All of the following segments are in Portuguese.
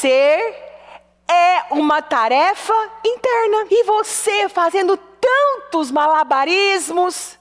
vencer é uma tarefa interna. E você fazendo tantos malabarismos,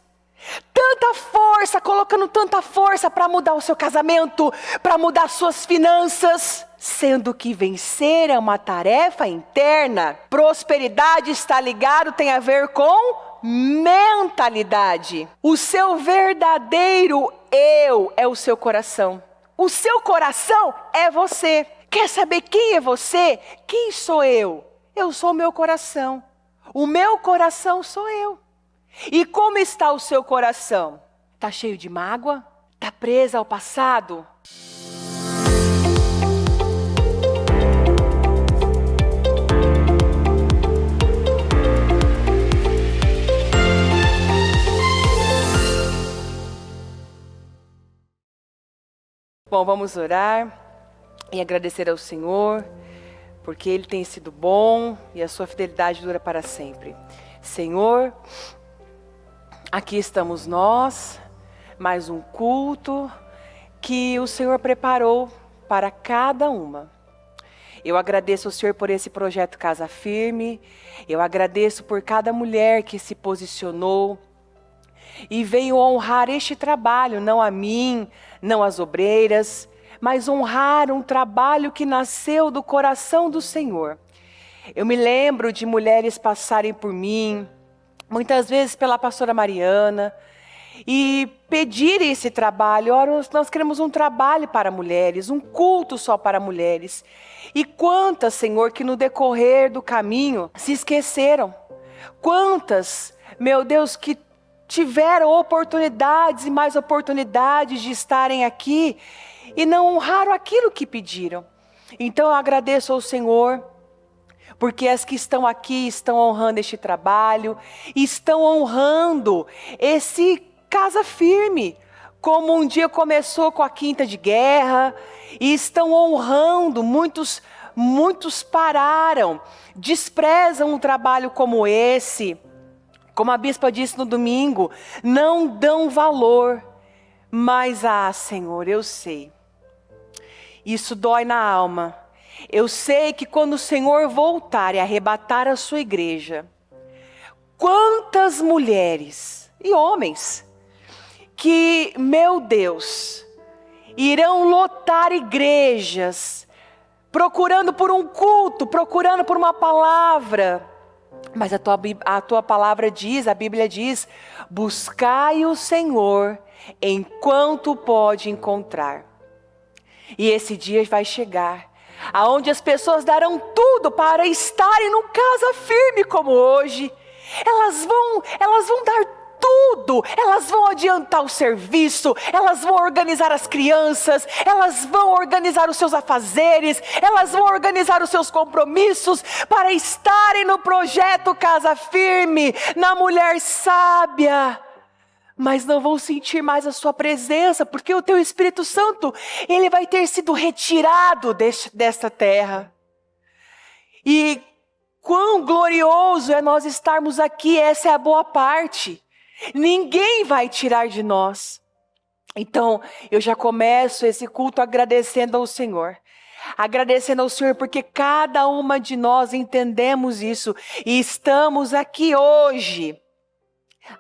tanta força, colocando tanta força para mudar o seu casamento, para mudar suas finanças, sendo que vencer é uma tarefa interna. Prosperidade está ligado, tem a ver com mentalidade. O seu verdadeiro eu é o seu coração. O seu coração é você. Quer saber quem é você? Quem sou eu? Eu sou o meu coração. O meu coração sou eu. E como está o seu coração? Está cheio de mágoa? Está presa ao passado? Bom, vamos orar e agradecer ao Senhor, porque Ele tem sido bom e a sua fidelidade dura para sempre. Senhor, aqui estamos nós, mais um culto que o Senhor preparou para cada uma. Eu agradeço ao Senhor por esse projeto Casa Firme, eu agradeço por cada mulher que se posicionou e veio honrar este trabalho, não a mim, não as obreiras, mas honrar um trabalho que nasceu do coração do Senhor. Eu me lembro de mulheres passarem por mim, muitas vezes pela pastora Mariana, e pedirem esse trabalho. Ora, nós queremos um trabalho para mulheres, um culto só para mulheres. E quantas, Senhor, que no decorrer do caminho se esqueceram. Quantas, meu Deus, que tiveram oportunidades e mais oportunidades de estarem aqui e não honraram aquilo que pediram. Então eu agradeço ao Senhor, porque as que estão aqui estão honrando este trabalho, estão honrando esse Casa Firme, como um dia começou com a Quinta de Guerra, e estão honrando, muitos pararam, desprezam um trabalho como esse. Como a bispa disse no domingo, não dão valor, mas Senhor, eu sei, isso dói na alma. Eu sei que quando o Senhor voltar e arrebatar a sua igreja, quantas mulheres e homens que, meu Deus, irão lotar igrejas, procurando por um culto, procurando por uma palavra. Mas a tua palavra diz, a Bíblia diz, buscai o Senhor enquanto pode encontrar. E esse dia vai chegar, aonde as pessoas darão tudo para estarem num Casa Firme como hoje. Elas vão dar tudo, elas vão adiantar o serviço, elas vão organizar as crianças, elas vão organizar os seus afazeres, elas vão organizar os seus compromissos para estarem no projeto Casa Firme, na mulher sábia. Mas não vão sentir mais a sua presença, porque o teu Espírito Santo, ele vai ter sido retirado desta terra. E quão glorioso é nós estarmos aqui, essa é a boa parte. Ninguém vai tirar de nós. Então, eu já começo esse culto agradecendo ao Senhor. Agradecendo ao Senhor porque cada uma de nós entendemos isso. E estamos aqui hoje,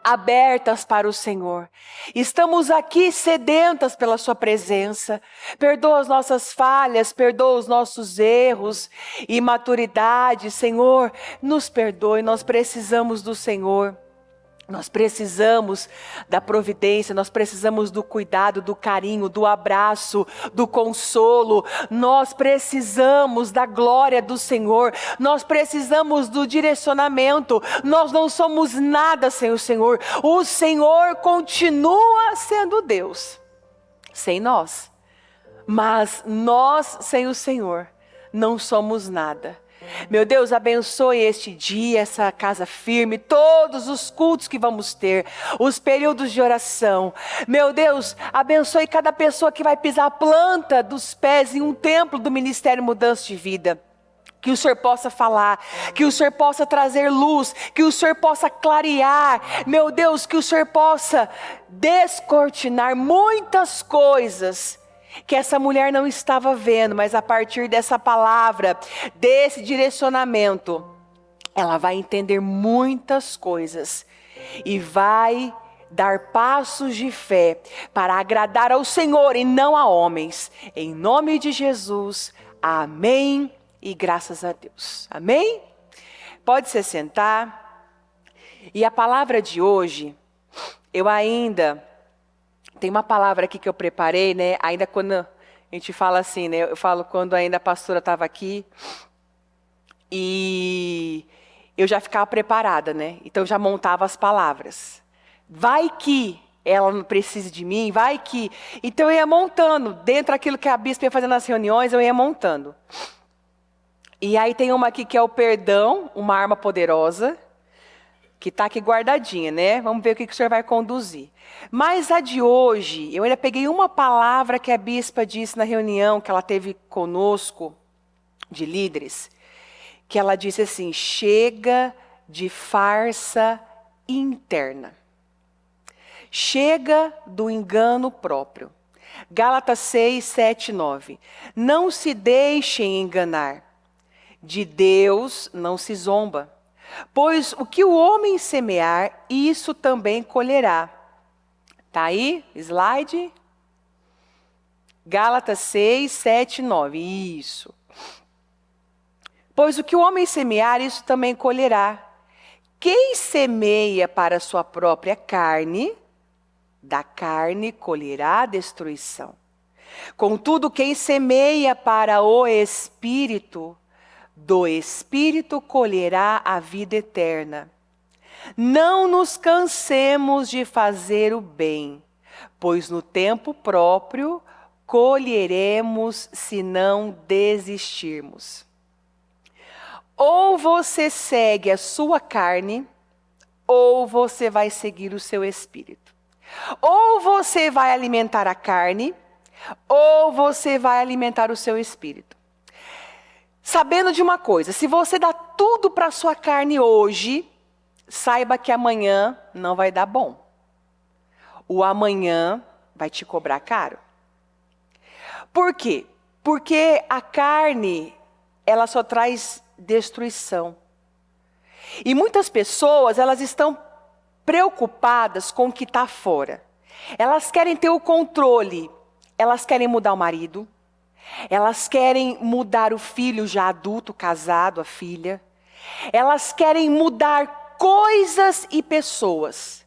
abertas para o Senhor. Estamos aqui sedentas pela sua presença. Perdoa as nossas falhas, perdoa os nossos erros, imaturidade. Senhor, nos perdoe, nós precisamos do Senhor. Nós precisamos da providência, nós precisamos do cuidado, do carinho, do abraço, do consolo. Nós precisamos da glória do Senhor, nós precisamos do direcionamento. Nós não somos nada sem o Senhor. O Senhor continua sendo Deus, sem nós. Mas nós sem o Senhor não somos nada. Meu Deus, abençoe este dia, essa Casa Firme, todos os cultos que vamos ter, os períodos de oração. Meu Deus, abençoe cada pessoa que vai pisar a planta dos pés em um templo do Ministério Mudança de Vida. Que o Senhor possa falar, que o Senhor possa trazer luz, que o Senhor possa clarear. Meu Deus, que o Senhor possa descortinar muitas coisas que essa mulher não estava vendo, mas a partir dessa palavra, desse direcionamento, ela vai entender muitas coisas e vai dar passos de fé para agradar ao Senhor e não a homens. Em nome de Jesus, amém e graças a Deus. Amém? Pode se sentar. E a palavra de hoje, eu ainda... Tem uma palavra aqui que eu preparei, né? Ainda quando a gente fala assim, né? Eu falo quando ainda a pastora estava aqui. E eu já ficava preparada, né? Então eu já montava as palavras. Vai que ela não precise de mim, vai que... Então eu ia montando. Dentro daquilo que a bispa ia fazendo nas reuniões, eu ia montando. E aí tem uma aqui que é o perdão, uma arma poderosa. Que está aqui guardadinha, né? Vamos ver o que o senhor vai conduzir. Mas a de hoje, eu ainda peguei uma palavra que a bispa disse na reunião que ela teve conosco, de líderes, que ela disse assim, chega de farsa interna. Chega do engano próprio. Gálatas 6, 7, 9. Não se deixem enganar. De Deus não se zomba. Pois o que o homem semear, isso também colherá. Tá aí? Slide. Gálatas 6, 7, 9. Isso. Pois o que o homem semear, isso também colherá. Quem semeia para a sua própria carne, da carne colherá a destruição. Contudo, quem semeia para o Espírito, do Espírito colherá a vida eterna. Não nos cansemos de fazer o bem, pois no tempo próprio colheremos se não desistirmos. Ou você segue a sua carne, ou você vai seguir o seu espírito. Ou você vai alimentar a carne, ou você vai alimentar o seu espírito. Sabendo de uma coisa, se você dá tudo para a sua carne hoje, saiba que amanhã não vai dar bom. O amanhã vai te cobrar caro. Por quê? Porque a carne, ela só traz destruição. E muitas pessoas, elas estão preocupadas com o que está fora. Elas querem ter o controle, elas querem mudar o marido, elas querem mudar o filho já adulto, casado, a filha. Elas querem mudar coisas e pessoas.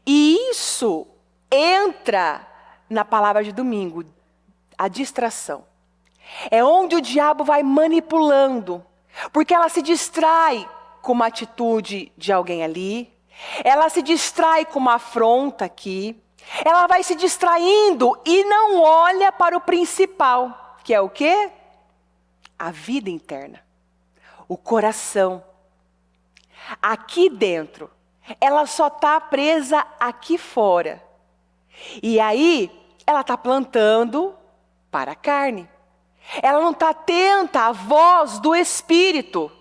E isso entra na palavra de domingo, a distração. É onde o diabo vai manipulando. Porque ela se distrai com uma atitude de alguém ali. Ela se distrai com uma afronta aqui. Ela vai se distraindo e não olha para o principal, que é o quê? A vida interna, o coração. Aqui dentro, ela só está presa aqui fora. E aí, ela está plantando para a carne. Ela não está atenta à voz do Espírito.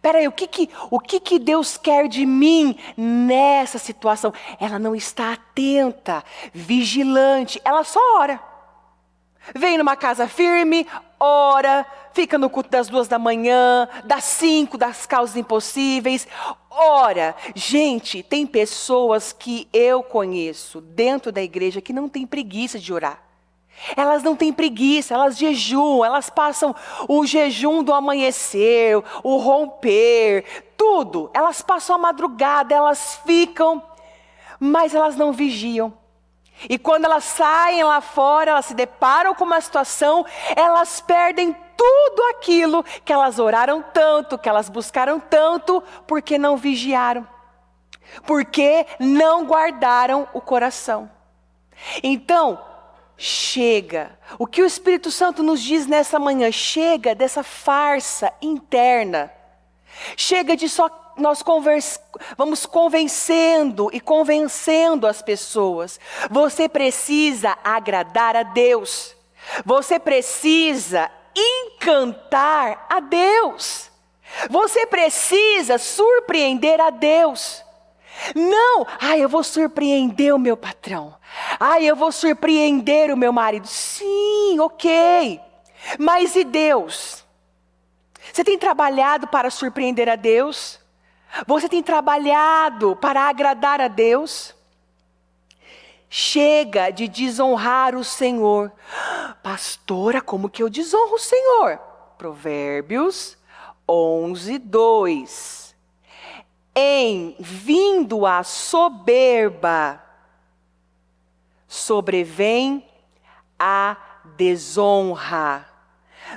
Peraí, o que Deus quer de mim nessa situação? Ela não está atenta, vigilante, ela só ora. Vem numa casa firme, ora, fica no culto das 2 da manhã, das 5, das causas impossíveis, ora. Gente, tem pessoas que eu conheço dentro da igreja que não tem preguiça de orar. Elas não têm preguiça, elas jejuam, elas passam o jejum do amanhecer, o romper, tudo. Elas passam a madrugada, elas ficam, mas elas não vigiam. E quando elas saem lá fora, elas se deparam com uma situação, elas perdem tudo aquilo que elas oraram tanto, que elas buscaram tanto, porque não vigiaram. Porque não guardaram o coração. Então, chega. O que o Espírito Santo nos diz nessa manhã? Chega dessa farsa interna. Chega de só nós vamos convencendo e convencendo as pessoas. Você precisa agradar a Deus. Você precisa encantar a Deus. Você precisa surpreender a Deus. Não, eu vou surpreender o meu patrão. Eu vou surpreender o meu marido. Sim, ok. Mas e Deus? Você tem trabalhado para surpreender a Deus? Você tem trabalhado para agradar a Deus? Chega de desonrar o Senhor. Pastora, como que eu desonro o Senhor? Provérbios 11:2. Em vindo a soberba, sobrevém a desonra,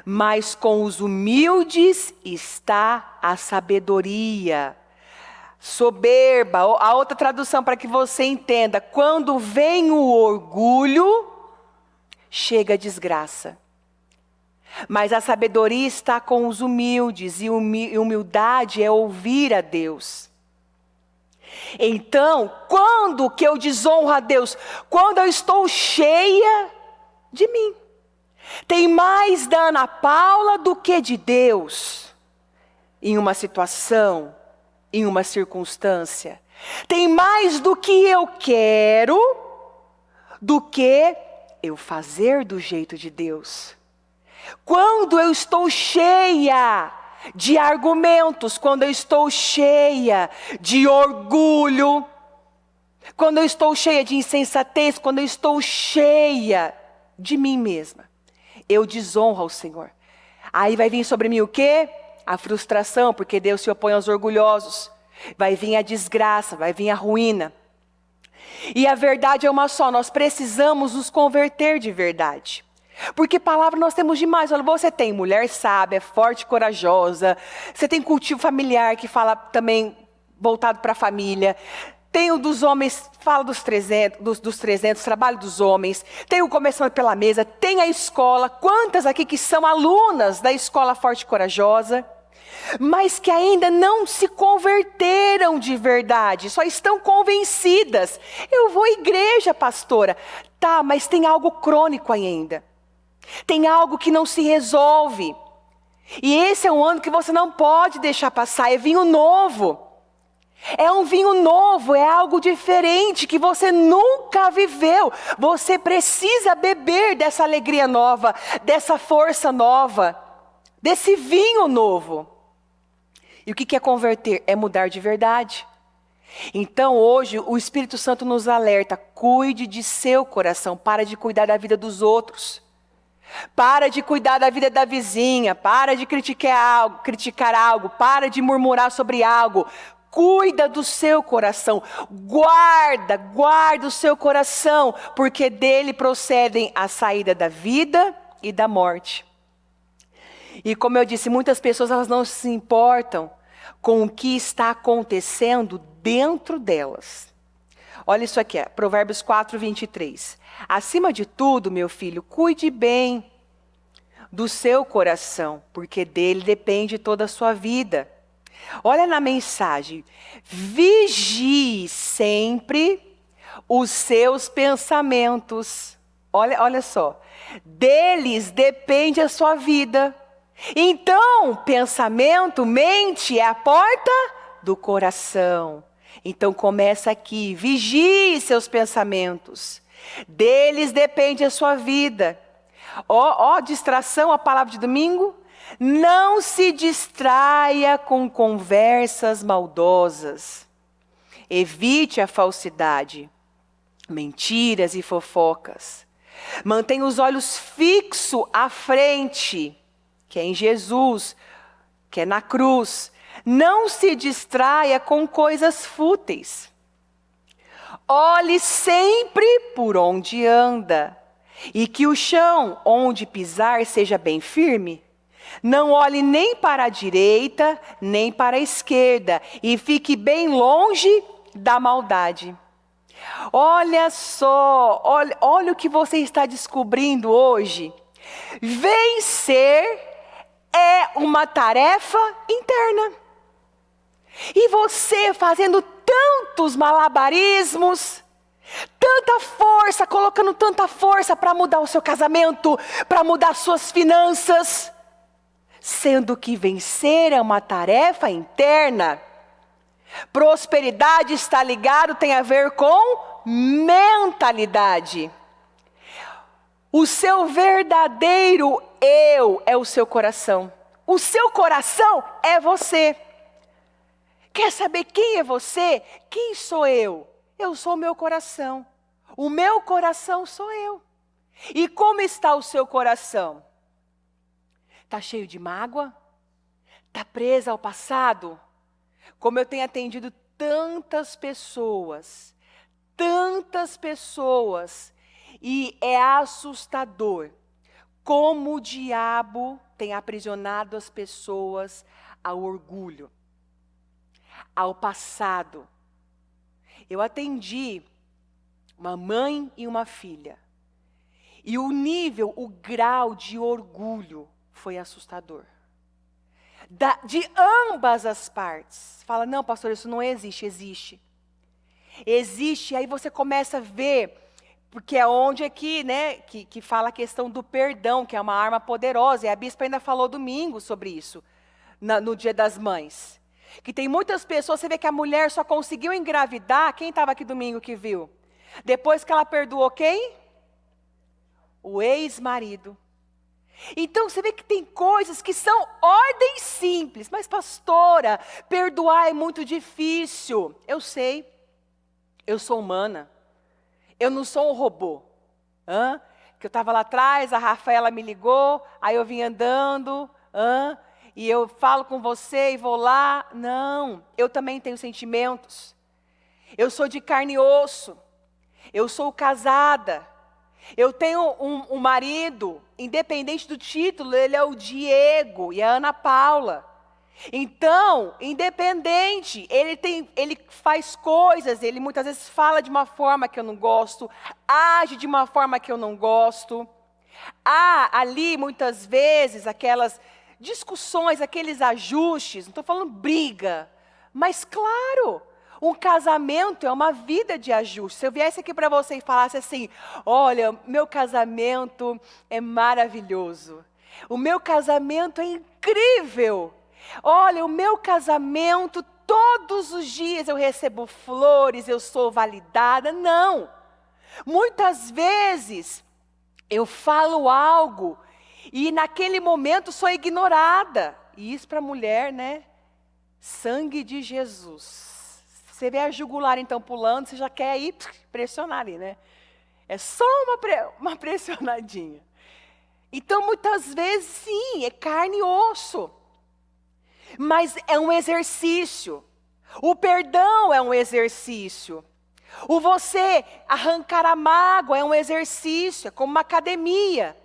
mas com os humildes está a sabedoria. Soberba, a outra tradução para que você entenda, quando vem o orgulho, chega a desgraça. Mas a sabedoria está com os humildes, e humildade é ouvir a Deus. Então, quando que eu desonro a Deus? Quando eu estou cheia de mim. Tem mais da Ana Paula do que de Deus. Em uma situação, em uma circunstância. Tem mais do que eu quero, do que eu fazer do jeito de Deus. Quando eu estou cheia de argumentos, quando eu estou cheia de orgulho, quando eu estou cheia de insensatez, quando eu estou cheia de mim mesma, eu desonro ao Senhor. Aí vai vir sobre mim o quê? A frustração, porque Deus se opõe aos orgulhosos. Vai vir a desgraça, vai vir a ruína. E a verdade é uma só, nós precisamos nos converter de verdade. Porque palavra nós temos demais. Olha, você tem mulher sábia, forte, corajosa. Você tem cultivo familiar que fala também voltado para a família. Tem o dos homens, fala dos 300, trabalho dos homens. Tem o Começando pela Mesa, tem a escola. Quantas aqui que são alunas da escola Forte e Corajosa, mas que ainda não se converteram de verdade, só estão convencidas. Eu vou à igreja, pastora. Tá, mas tem algo crônico ainda. Tem algo que não se resolve. E esse é um ano que você não pode deixar passar, é vinho novo. É um vinho novo, é algo diferente que você nunca viveu. Você precisa beber dessa alegria nova, dessa força nova, desse vinho novo. E o que é converter? É mudar de verdade. Então hoje o Espírito Santo nos alerta, cuide de seu coração, para de cuidar da vida dos outros. Para de cuidar da vida da vizinha, para de criticar algo, para de murmurar sobre algo. Cuida do seu coração, guarda o seu coração, porque dele procedem a saída da vida e da morte. E como eu disse, muitas pessoas elas não se importam com o que está acontecendo dentro delas. Olha isso aqui, Provérbios 4:23. Acima de tudo, meu filho, cuide bem do seu coração, porque dele depende toda a sua vida. Olha na mensagem, vigie sempre os seus pensamentos. Olha só, deles depende a sua vida. Então, pensamento, mente é a porta do coração. Então começa aqui, vigie seus pensamentos. Deles depende a sua vida. Distração, a palavra de domingo. Não se distraia com conversas maldosas. Evite a falsidade, mentiras e fofocas. Mantenha os olhos fixos à frente, que é em Jesus, que é na cruz. Não se distraia com coisas fúteis. Olhe sempre por onde anda, e que o chão onde pisar seja bem firme. Não olhe nem para a direita, nem para a esquerda, e fique bem longe da maldade. Olha só, olha o que você está descobrindo hoje. Vencer é uma tarefa interna. E você fazendo tantos malabarismos, tanta força, colocando tanta força para mudar o seu casamento, para mudar suas finanças, sendo que vencer é uma tarefa interna. Prosperidade está ligado, tem a ver com mentalidade. O seu verdadeiro eu é o seu coração. O seu coração é você. Quer saber quem é você? Quem sou eu? Eu sou o meu coração. O meu coração sou eu. E como está o seu coração? Está cheio de mágoa? Está presa ao passado? Como eu tenho atendido tantas pessoas, e é assustador como o diabo tem aprisionado as pessoas ao orgulho, ao passado. Eu atendi uma mãe e uma filha, e o nível, o grau de orgulho foi assustador. De ambas as partes. Fala, não, pastor, isso não existe. Existe, aí você começa a ver, porque é onde aqui, né, que fala a questão do perdão, que é uma arma poderosa, e a bispa ainda falou domingo sobre isso, no Dia das Mães. Que tem muitas pessoas, você vê que a mulher só conseguiu engravidar, quem estava aqui domingo que viu? Depois que ela perdoou quem? O ex-marido. Então você vê que tem coisas que são ordens simples. Mas pastora, perdoar é muito difícil. Eu sei, eu sou humana. Eu não sou um robô. Que eu estava lá atrás, a Rafaela me ligou, aí eu vim andando, e eu falo com você e vou lá. Não, eu também tenho sentimentos. Eu sou de carne e osso. Eu sou casada. Eu tenho um marido, independente do título, ele é o Diego e a Ana Paula. Então, independente, ele faz coisas, ele muitas vezes fala de uma forma que eu não gosto, age de uma forma que eu não gosto. Há ali, muitas vezes, aquelas discussões, aqueles ajustes, não estou falando briga, mas claro, um casamento é uma vida de ajuste. Se eu viesse aqui para você e falasse assim, olha, meu casamento é maravilhoso, o meu casamento é incrível, olha, o meu casamento, todos os dias eu recebo flores, eu sou validada. Não, muitas vezes eu falo algo e naquele momento sou ignorada. E isso para a mulher, né? Sangue de Jesus. Você vê a jugular então pulando, você já quer ir pressionar ali, né? É só uma pressionadinha. Então muitas vezes sim, é carne e osso. Mas é um exercício. O perdão é um exercício. O você arrancar a mágoa é um exercício, é como uma academia.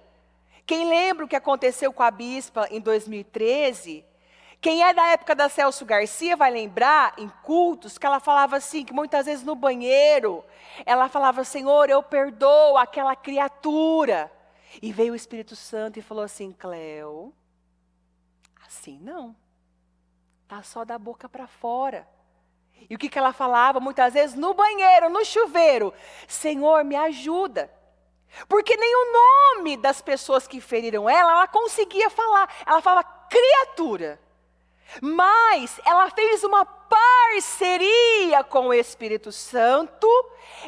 Quem lembra o que aconteceu com a bispa em 2013? Quem é da época da Celso Garcia vai lembrar, em cultos, que ela falava assim, que muitas vezes no banheiro, ela falava, Senhor, eu perdoo aquela criatura. E veio o Espírito Santo e falou assim, Cleo, assim não, tá só da boca para fora. E o que ela falava muitas vezes no banheiro, no chuveiro, Senhor, me ajuda. Porque nem o nome das pessoas que feriram ela conseguia falar, ela falava criatura. Mas ela fez uma parceria com o Espírito Santo,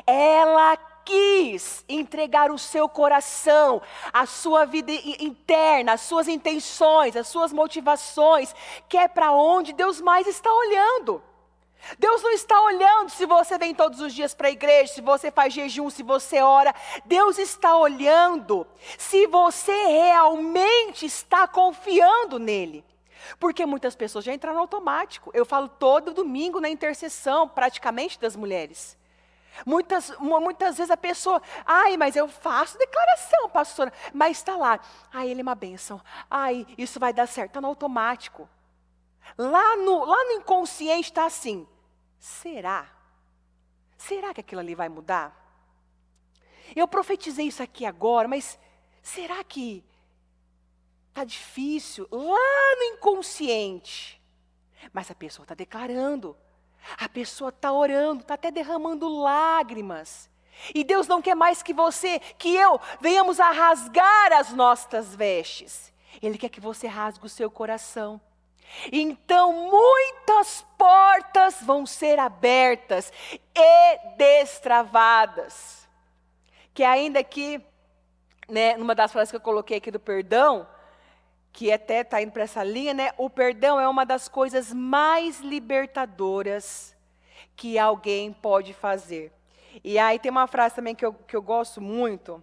ela quis entregar o seu coração, a sua vida interna, as suas intenções, as suas motivações, que é para onde Deus mais está olhando. Deus não está olhando se você vem todos os dias para a igreja, se você faz jejum, se você ora. Deus está olhando se você realmente está confiando nele. Porque muitas pessoas já entraram no automático. Eu falo todo domingo na intercessão, praticamente, das mulheres. Muitas vezes a pessoa, mas eu faço declaração, pastora, mas está lá, ele é uma bênção, isso vai dar certo, está no automático. Lá no inconsciente está assim, será? Será que aquilo ali vai mudar? Eu profetizei isso aqui agora, mas será que está difícil? Lá no inconsciente. Mas a pessoa está declarando, a pessoa está orando, está até derramando lágrimas. E Deus não quer mais que você, que eu, venhamos a rasgar as nossas vestes. Ele quer que você rasgue o seu coração. Então muitas portas vão ser abertas e destravadas. Que ainda que, né, numa das frases que eu coloquei aqui do perdão, que até está indo para essa linha, né? O perdão é uma das coisas mais libertadoras que alguém pode fazer. E aí tem uma frase também que eu gosto muito,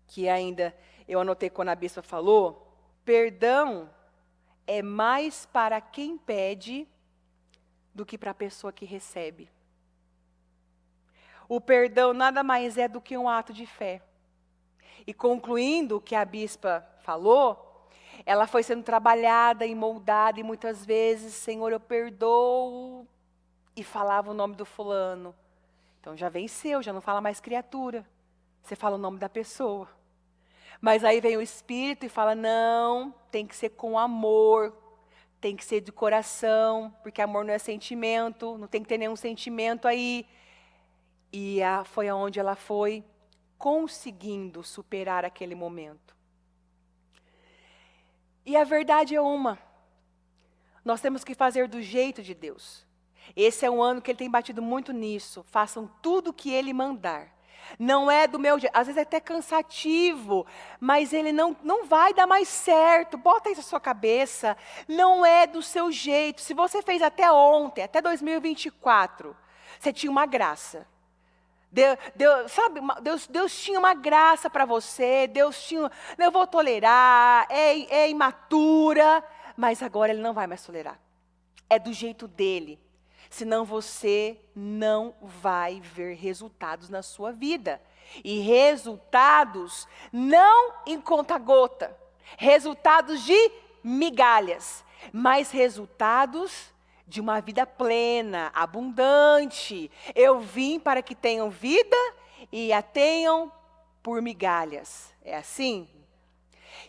que ainda eu anotei quando a bispa falou: perdão é mais para quem pede do que para a pessoa que recebe. O perdão nada mais é do que um ato de fé. E concluindo o que a bispa falou, ela foi sendo trabalhada e moldada, e muitas vezes, Senhor, eu perdoo, e falava o nome do fulano. Então já venceu, já não fala mais criatura. Você fala o nome da pessoa. Mas aí vem o Espírito e fala, não, tem que ser com amor, tem que ser de coração, porque amor não é sentimento, não tem que ter nenhum sentimento aí. E foi aonde ela foi conseguindo superar aquele momento. E a verdade é uma: nós temos que fazer do jeito de Deus. Esse é um ano que Ele tem batido muito nisso. Façam tudo o que Ele mandar. Não é do meu jeito, às vezes é até cansativo, mas Ele não vai dar mais certo. Bota isso na sua cabeça, não é do seu jeito. Se você fez até ontem, até 2024, você tinha uma graça. Deus tinha uma graça para você, Deus tinha, eu vou tolerar, é imatura, mas agora Ele não vai mais tolerar. É do jeito dEle, senão você não vai ver resultados na sua vida. E resultados não em conta-gota, resultados de migalhas, mas resultados de uma vida plena, abundante. Eu vim para que tenham vida e a tenham por migalhas. É assim?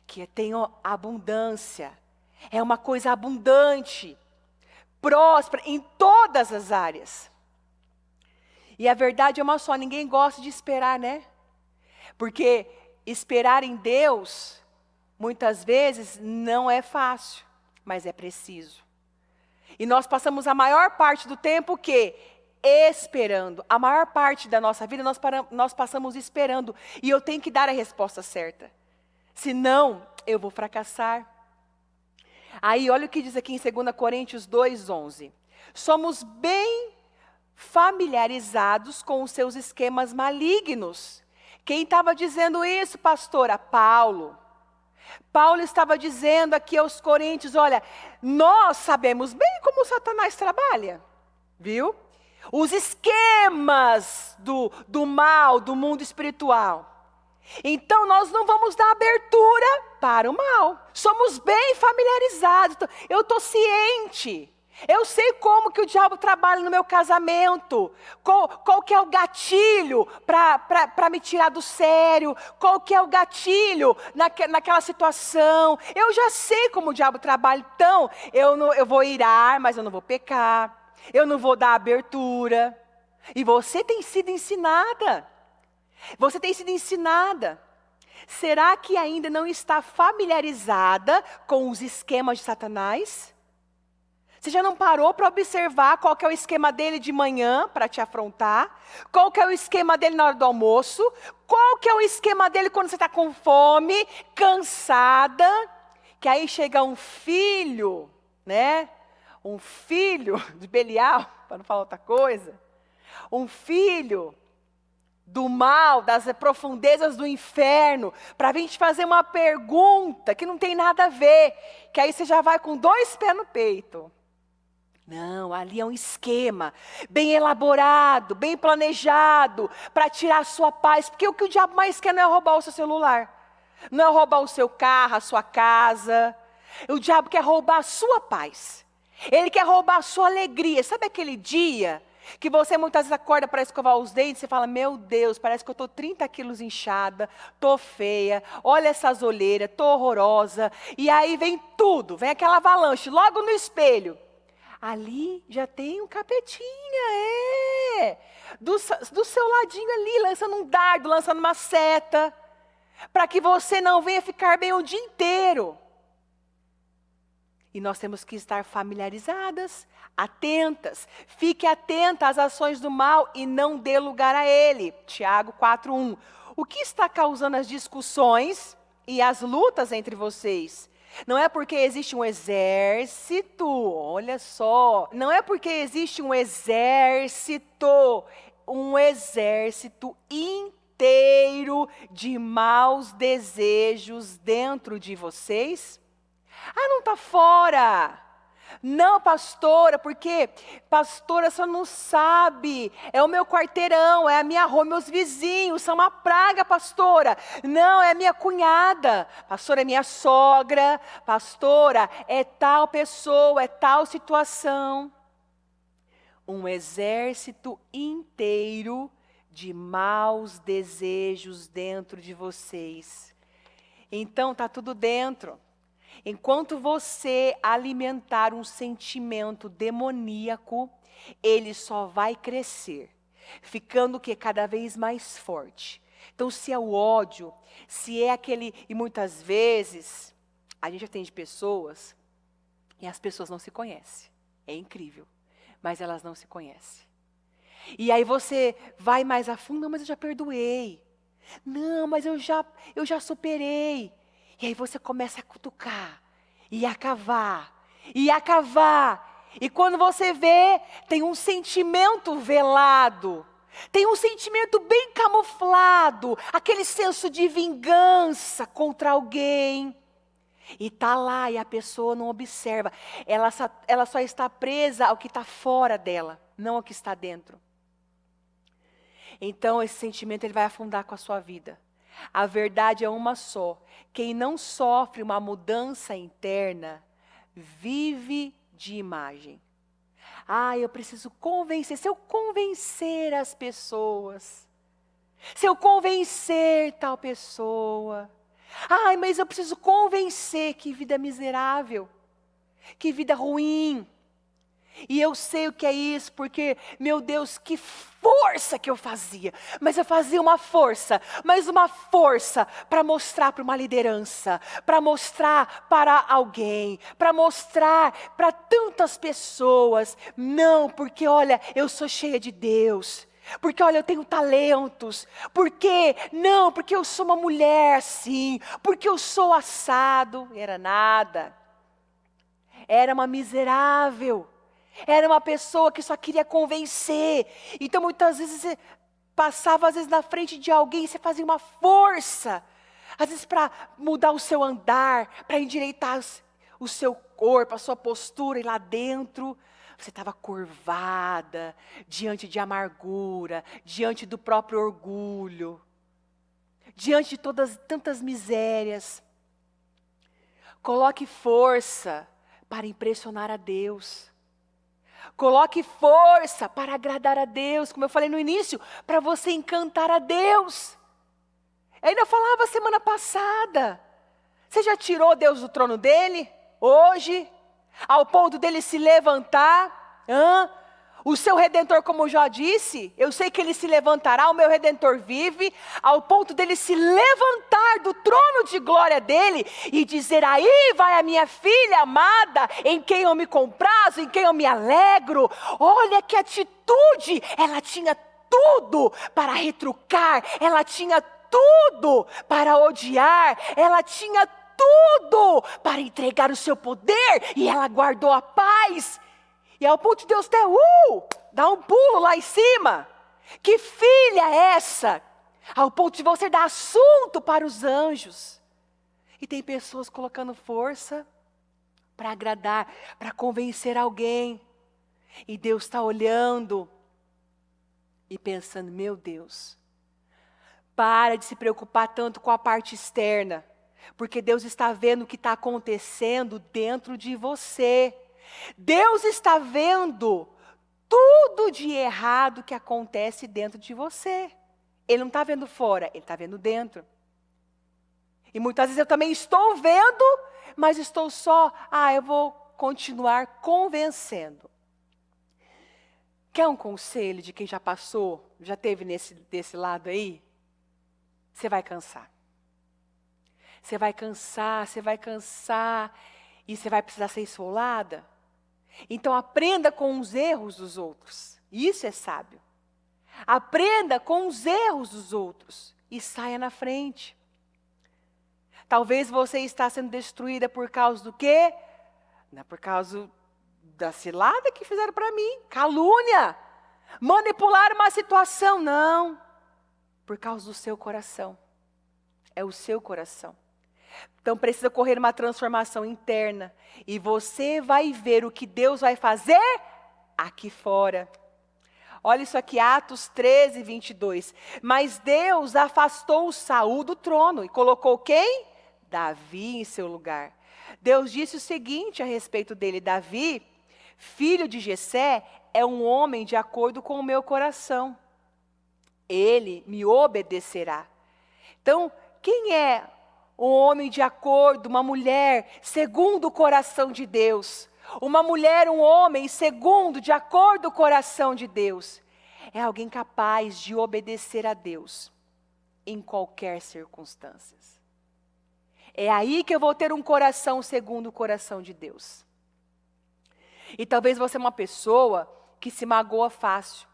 Que tenham abundância. É uma coisa abundante, próspera em todas as áreas. E a verdade é uma só, ninguém gosta de esperar, né? Porque esperar em Deus, muitas vezes, não é fácil, mas é preciso. E nós passamos a maior parte do tempo o quê? Esperando. A maior parte da nossa vida nós passamos esperando. E eu tenho que dar a resposta certa. Senão, eu vou fracassar. Aí, olha o que diz aqui em 2 Coríntios 2:11. Somos bem familiarizados com os seus esquemas malignos. Quem estava dizendo isso, pastora? Paulo. Paulo estava dizendo aqui aos Coríntios, olha, nós sabemos bem como Satanás trabalha, viu? Os esquemas do mal, do mundo espiritual. Então nós não vamos dar abertura para o mal. Somos bem familiarizados, eu estou ciente. Eu sei como que o diabo trabalha no meu casamento, qual que é o gatilho para me tirar do sério, qual que é o gatilho naquela situação. Eu já sei como o diabo trabalha, então eu vou irar, mas eu não vou pecar, eu não vou dar abertura. E você tem sido ensinada, Será que ainda não está familiarizada com os esquemas de Satanás? Você já não parou para observar qual que é o esquema dele de manhã para te afrontar? Qual que é o esquema dele na hora do almoço? Qual que é o esquema dele quando você está com fome, cansada? Que aí chega um filho, né? Um filho de Belial, para não falar outra coisa. Um filho do mal, das profundezas do inferno, para vir te fazer uma pergunta que não tem nada a ver. Que aí você já vai com 2 pés no peito. Não, ali é um esquema bem elaborado, bem planejado, para tirar a sua paz. Porque o que o diabo mais quer não é roubar o seu celular, não é roubar o seu carro, a sua casa. O diabo quer roubar a sua paz. Ele quer roubar a sua alegria. Sabe aquele dia que você muitas vezes acorda para escovar os dentes e fala, meu Deus, parece que eu estou 30 quilos inchada, estou feia, olha essas olheiras, estou horrorosa. E aí vem tudo, vem aquela avalanche logo no espelho. Ali já tem um capetinha, do seu ladinho ali, lançando um dardo, lançando uma seta, para que você não venha ficar bem o dia inteiro. E nós temos que estar familiarizadas, atentas. Fique atenta às ações do mal e não dê lugar a ele. Tiago 4:1. O que está causando as discussões e as lutas entre vocês? Não é porque existe um exército, olha só. Não é porque existe um exército inteiro de maus desejos dentro de vocês? Ah, não está fora. Não, pastora, porque pastora só não sabe. É o meu quarteirão, é a minha rua, meus vizinhos, são uma praga, pastora. Não, é a minha cunhada. Pastora, é minha sogra. Pastora, é tal pessoa, é tal situação. Um exército inteiro de maus desejos dentro de vocês. Então, está tudo dentro. Enquanto você alimentar um sentimento demoníaco, ele só vai crescer, ficando cada vez mais forte. Então, se é o ódio, se é aquele... E muitas vezes, a gente atende pessoas e as pessoas não se conhecem. É incrível, mas elas não se conhecem. E aí você vai mais a fundo, não, mas eu já perdoei. Não, mas eu já superei. E aí você começa a cutucar, e a cavar, e a cavar. E quando você vê, tem um sentimento velado, tem um sentimento bem camuflado, aquele senso de vingança contra alguém. E está lá, e a pessoa não observa. Ela só está presa ao que está fora dela, não ao que está dentro. Então esse sentimento ele vai afundar com a sua vida. A verdade é uma só. Quem não sofre uma mudança interna, vive de imagem. Ah, eu preciso convencer. Se eu convencer as pessoas, se eu convencer tal pessoa. Ai, mas eu preciso convencer, que vida miserável, que vida ruim. E eu sei o que é isso, porque, meu Deus, que força que eu fazia. Mas eu fazia uma força para mostrar para uma liderança, para mostrar para alguém, para mostrar para tantas pessoas. Não, porque olha, eu sou cheia de Deus. Porque olha, eu tenho talentos. Porque eu sou uma mulher assim. Porque eu sou assado. Era nada. Era uma miserável. Era uma pessoa que só queria convencer. Então muitas vezes você passava na frente de alguém e você fazia uma força. Às vezes para mudar o seu andar, para endireitar o seu corpo, a sua postura. E lá dentro você estava curvada, diante de amargura, diante do próprio orgulho. Diante de tantas misérias. Coloque força para impressionar a Deus. Coloque força para agradar a Deus, como eu falei no início, para você encantar a Deus. Eu ainda falava semana passada, você já tirou Deus do trono dele, hoje, ao ponto dele se levantar? O seu Redentor, como eu já disse, eu sei que ele se levantará, o meu Redentor vive, ao ponto dele se levantar do trono de glória dele e dizer: aí vai a minha filha amada, em quem eu me comprazo, em quem eu me alegro. Olha que atitude, ela tinha tudo para retrucar, ela tinha tudo para odiar, ela tinha tudo para entregar o seu poder e ela guardou a paz. E ao ponto de Deus até dá um pulo lá em cima. Que filha é essa? Ao ponto de você dar assunto para os anjos. E tem pessoas colocando força para agradar, para convencer alguém. E Deus está olhando e pensando: meu Deus, para de se preocupar tanto com a parte externa. Porque Deus está vendo o que está acontecendo dentro de você. Deus está vendo tudo de errado que acontece dentro de você. Ele não está vendo fora, ele está vendo dentro. E muitas vezes eu também estou vendo, mas estou só, eu vou continuar convencendo. Quer um conselho de quem já passou, já teve desse lado aí? Você vai cansar. Você vai cansar, e você vai precisar ser esfolada. Então aprenda com os erros dos outros. Isso é sábio. Aprenda com os erros dos outros e saia na frente. Talvez você está sendo destruída por causa do quê? Não é por causa da cilada que fizeram para mim, calúnia, manipular uma situação, não. Por causa do seu coração. É o seu coração. Então precisa ocorrer uma transformação interna. E você vai ver o que Deus vai fazer aqui fora. Olha isso aqui, Atos 13, 22. Mas Deus afastou Saul do trono e colocou quem? Davi em seu lugar. Deus disse o seguinte a respeito dele: Davi, filho de Jessé, é um homem de acordo com o meu coração. Ele me obedecerá. Então, quem é um homem de acordo, uma mulher segundo o coração de Deus? Uma mulher, um homem segundo, de acordo com o coração de Deus. É alguém capaz de obedecer a Deus em qualquer circunstância. É aí que eu vou ter um coração segundo o coração de Deus. E talvez você é uma pessoa que se magoa fácil,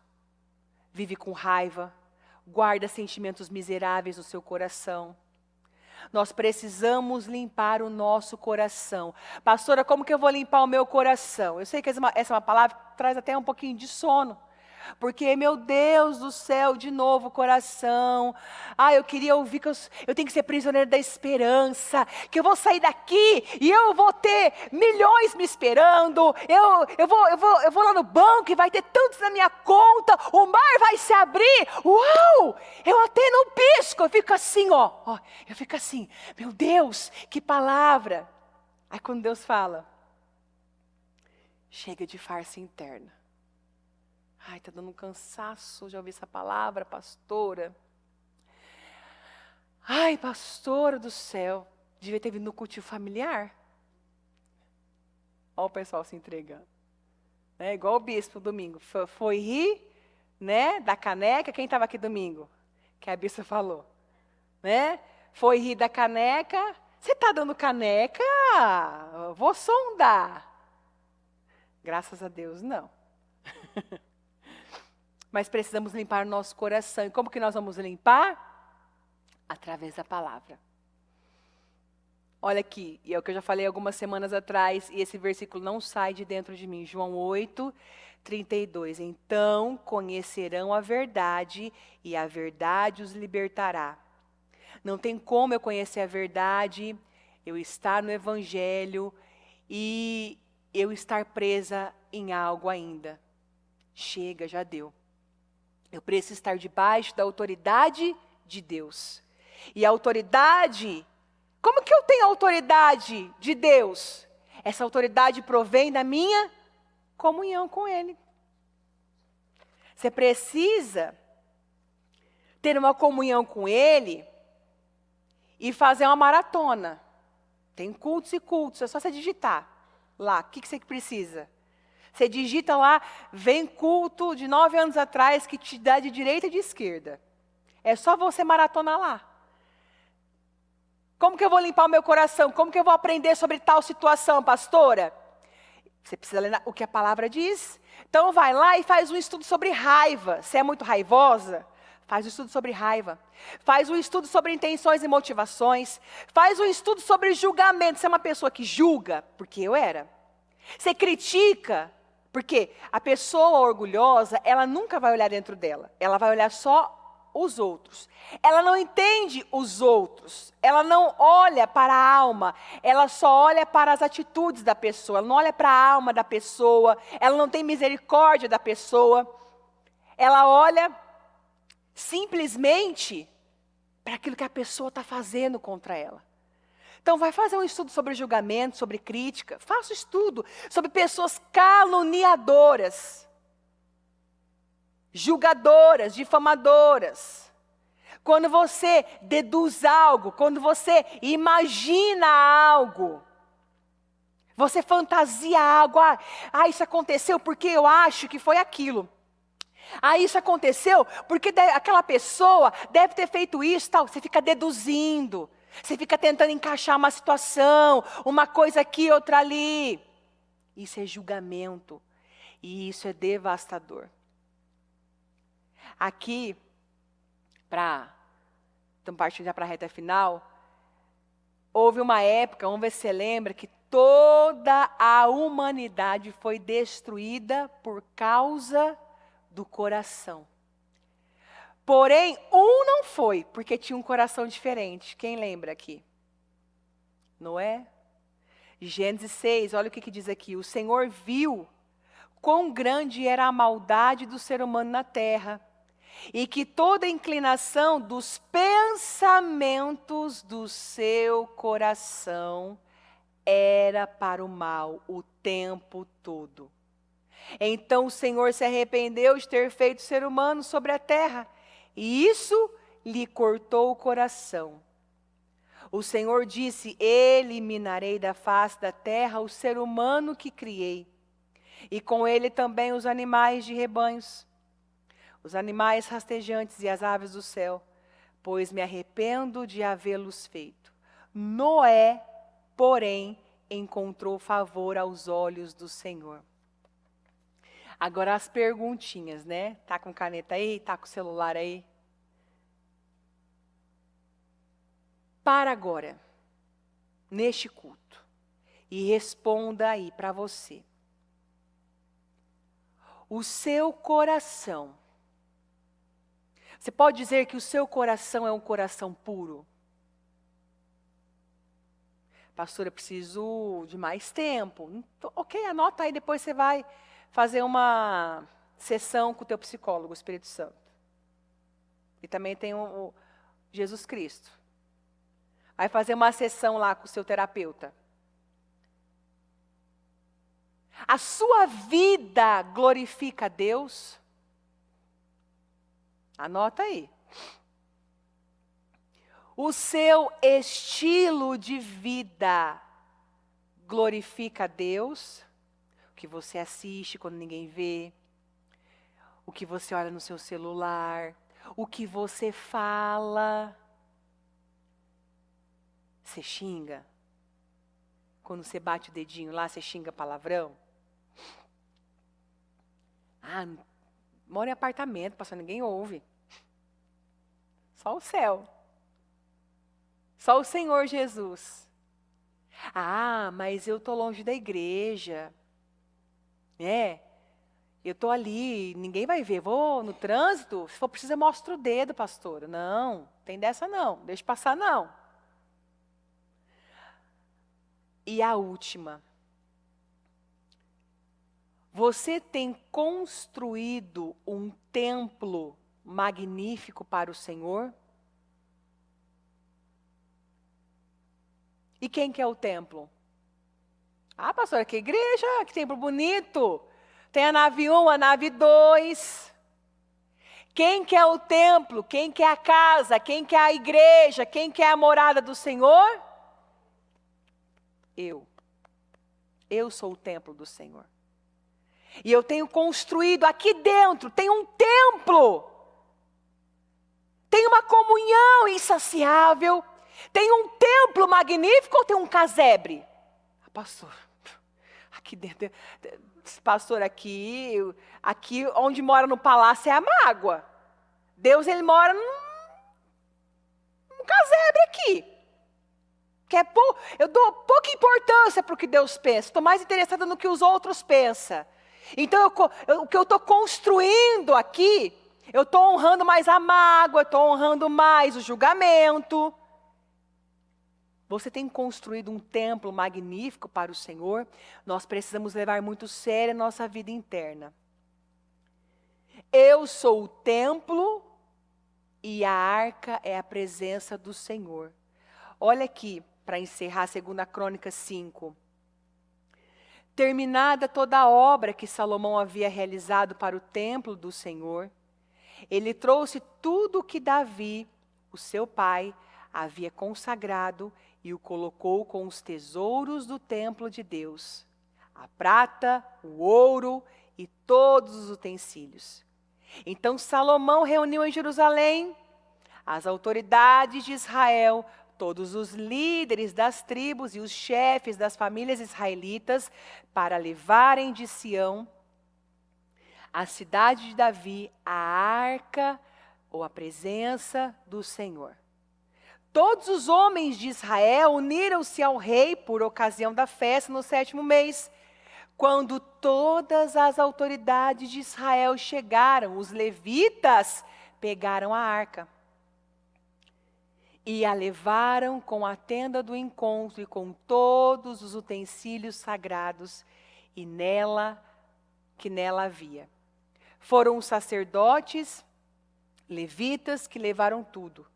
vive com raiva, guarda sentimentos miseráveis no seu coração. Nós precisamos limpar o nosso coração. Pastora, como que eu vou limpar o meu coração? Eu sei que essa é uma palavra que traz até um pouquinho de sono. Porque, meu Deus do céu, de novo o coração. Eu queria ouvir que eu tenho que ser prisioneiro da esperança. Que eu vou sair daqui e eu vou ter milhões me esperando. Eu vou lá no banco e vai ter tantos na minha conta. O mar vai se abrir. Uau! Eu até não pisco. Eu fico assim, ó. Eu fico assim, meu Deus, que palavra. Aí quando Deus fala, chega de farsa interna. Ai, está dando um cansaço, já ouvi essa palavra, pastora. Ai, pastora do céu, devia ter vindo no culto familiar. Olha o pessoal se entregando. É igual o bispo domingo. Foi rir, né, da caneca. Quem estava aqui domingo? Que a bispa falou. Né? Foi rir da caneca. Você está dando caneca? Eu vou sondar. Graças a Deus, não. Mas precisamos limpar o nosso coração. E como que nós vamos limpar? Através da palavra. Olha aqui, e é o que eu já falei algumas semanas atrás, e esse versículo não sai de dentro de mim. João 8, 32. Então conhecerão a verdade, e a verdade os libertará. Não tem como eu conhecer a verdade, eu estar no Evangelho, e eu estar presa em algo ainda. Chega, já deu. Eu preciso estar debaixo da autoridade de Deus. E a autoridade, como que eu tenho autoridade de Deus? Essa autoridade provém da minha comunhão com Ele. Você precisa ter uma comunhão com Ele e fazer uma maratona. Tem cultos e cultos, é só você digitar lá. O que você precisa? Você digita lá, vem culto de 9 anos atrás que te dá de direita e de esquerda. É só você maratonar lá. Como que eu vou limpar o meu coração? Como que eu vou aprender sobre tal situação, pastora? Você precisa ler o que a palavra diz. Então vai lá e faz um estudo sobre raiva. Você é muito raivosa? Faz um estudo sobre raiva. Faz um estudo sobre intenções e motivações. Faz um estudo sobre julgamento. Você é uma pessoa que julga? Porque eu era. Você critica? Porque a pessoa orgulhosa, ela nunca vai olhar dentro dela. Ela vai olhar só os outros. Ela não entende os outros. Ela não olha para a alma. Ela só olha para as atitudes da pessoa. Ela não olha para a alma da pessoa. Ela não tem misericórdia da pessoa. Ela olha simplesmente para aquilo que a pessoa está fazendo contra ela. Então vai fazer um estudo sobre julgamento, sobre crítica. Faça um estudo sobre pessoas caluniadoras, julgadoras, difamadoras. Quando você deduz algo, quando você imagina algo, você fantasia algo. Isso aconteceu porque eu acho que foi aquilo. Isso aconteceu porque aquela pessoa deve ter feito isso, tal. Você fica deduzindo. Você fica tentando encaixar uma situação, uma coisa aqui, outra ali. Isso é julgamento. E isso é devastador. Aqui, então partindo já para a reta final, houve uma época, vamos ver se você lembra, que toda a humanidade foi destruída por causa do coração. Porém, um não foi, porque tinha um coração diferente. Quem lembra aqui? Noé? Gênesis 6, olha o que diz aqui. O Senhor viu quão grande era a maldade do ser humano na terra, e que toda a inclinação dos pensamentos do seu coração era para o mal o tempo todo. Então o Senhor se arrependeu de ter feito o ser humano sobre a terra, e isso lhe cortou o coração. O Senhor disse: eliminarei da face da terra o ser humano que criei, e com ele também os animais de rebanhos, os animais rastejantes e as aves do céu, pois me arrependo de havê-los feito. Noé, porém, encontrou favor aos olhos do Senhor. Agora as perguntinhas, né? Tá com caneta aí? Tá com celular aí? Para agora, neste culto, e responda aí para você. O seu coração, você pode dizer que o seu coração é um coração puro? Pastor, eu preciso de mais tempo. Ok, anota aí, depois você vai fazer uma sessão com o teu psicólogo, o Espírito Santo. E também tem o Jesus Cristo. Vai fazer uma sessão lá com o seu terapeuta. A sua vida glorifica a Deus? Anota aí. O seu estilo de vida glorifica a Deus? O que você assiste quando ninguém vê, o que você olha no seu celular, o que você fala. Você xinga? Quando você bate o dedinho lá, você xinga palavrão? Ah, mora em apartamento, pastor, ninguém ouve. Só o céu. Só o Senhor Jesus. Ah, mas eu estou longe da igreja. Eu estou ali, ninguém vai ver. Vou no trânsito, se for preciso eu mostro o dedo, pastor. Não, tem dessa não, deixa passar não. E a última. Você tem construído um templo magnífico para o Senhor? E quem que é o templo? Ah, pastor, que igreja, que templo bonito. Tem a nave 1, a nave 2. Quem que é o templo? Quem que é a casa? Quem que é a igreja? Quem que é a morada do Senhor? Eu. Eu sou o templo do Senhor. E eu tenho construído aqui dentro, tem um templo. Tem uma comunhão insaciável. Tem um templo magnífico ou tem um casebre? Ah, pastor, aqui dentro, pastor, aqui onde mora no palácio é a mágoa. Deus, ele mora num casebre aqui. Eu dou pouca importância para o que Deus pensa. Estou mais interessada no que os outros pensam. Então, o que eu estou construindo aqui, eu estou honrando mais a mágoa, estou honrando mais o julgamento. Você tem construído um templo magnífico para o Senhor. Nós precisamos levar muito sério a nossa vida interna. Eu sou o templo e a arca é a presença do Senhor. Olha aqui, para encerrar, 2 Crônicas 5. Terminada toda a obra que Salomão havia realizado para o templo do Senhor, ele trouxe tudo o que Davi, o seu pai, havia consagrado e o colocou com os tesouros do templo de Deus, a prata, o ouro e todos os utensílios. Então Salomão reuniu em Jerusalém as autoridades de Israel, todos os líderes das tribos e os chefes das famílias israelitas para levarem de Sião, a cidade de Davi, a arca ou a presença do Senhor. Todos os homens de Israel uniram-se ao rei por ocasião da festa no 7º mês. Quando todas as autoridades de Israel chegaram, os levitas pegaram a arca e a levaram com a tenda do encontro e com todos os utensílios sagrados que nela havia. Foram os sacerdotes, levitas, que levaram tudo.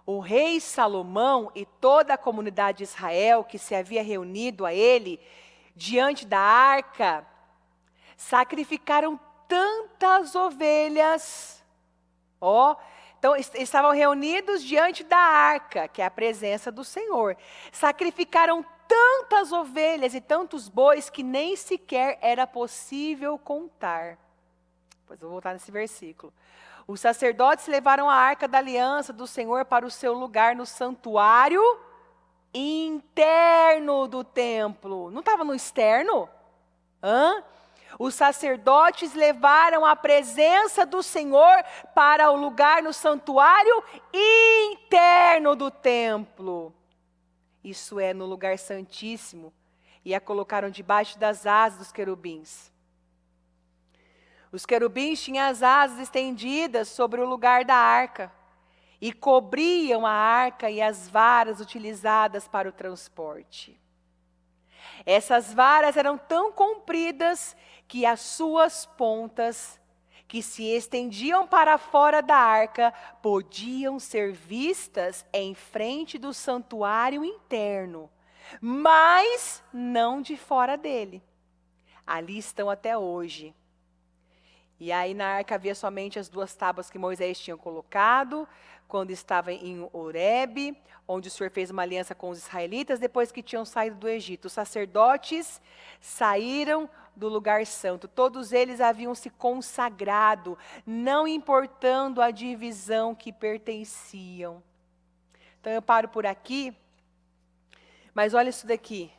O rei Salomão e toda a comunidade de Israel que se havia reunido a ele diante da arca, sacrificaram tantas ovelhas. Então estavam reunidos diante da arca, que é a presença do Senhor. Sacrificaram tantas ovelhas e tantos bois que nem sequer era possível contar. Depois eu vou voltar nesse versículo. Os sacerdotes levaram a arca da aliança do Senhor para o seu lugar no santuário interno do templo. Não estava no externo? Os sacerdotes levaram a presença do Senhor para o lugar no santuário interno do templo. Isso é, no lugar santíssimo. E a colocaram debaixo das asas dos querubins. Os querubins tinham as asas estendidas sobre o lugar da arca e cobriam a arca e as varas utilizadas para o transporte. Essas varas eram tão compridas que as suas pontas, que se estendiam para fora da arca, podiam ser vistas em frente do santuário interno, mas não de fora dele. Ali estão até hoje. E aí na arca havia somente as 2 tábuas que Moisés tinha colocado, quando estava em Horebe, onde o Senhor fez uma aliança com os israelitas, depois que tinham saído do Egito. Os sacerdotes saíram do lugar santo, todos eles haviam se consagrado, não importando a divisão que pertenciam. Então eu paro por aqui, mas olha isso daqui,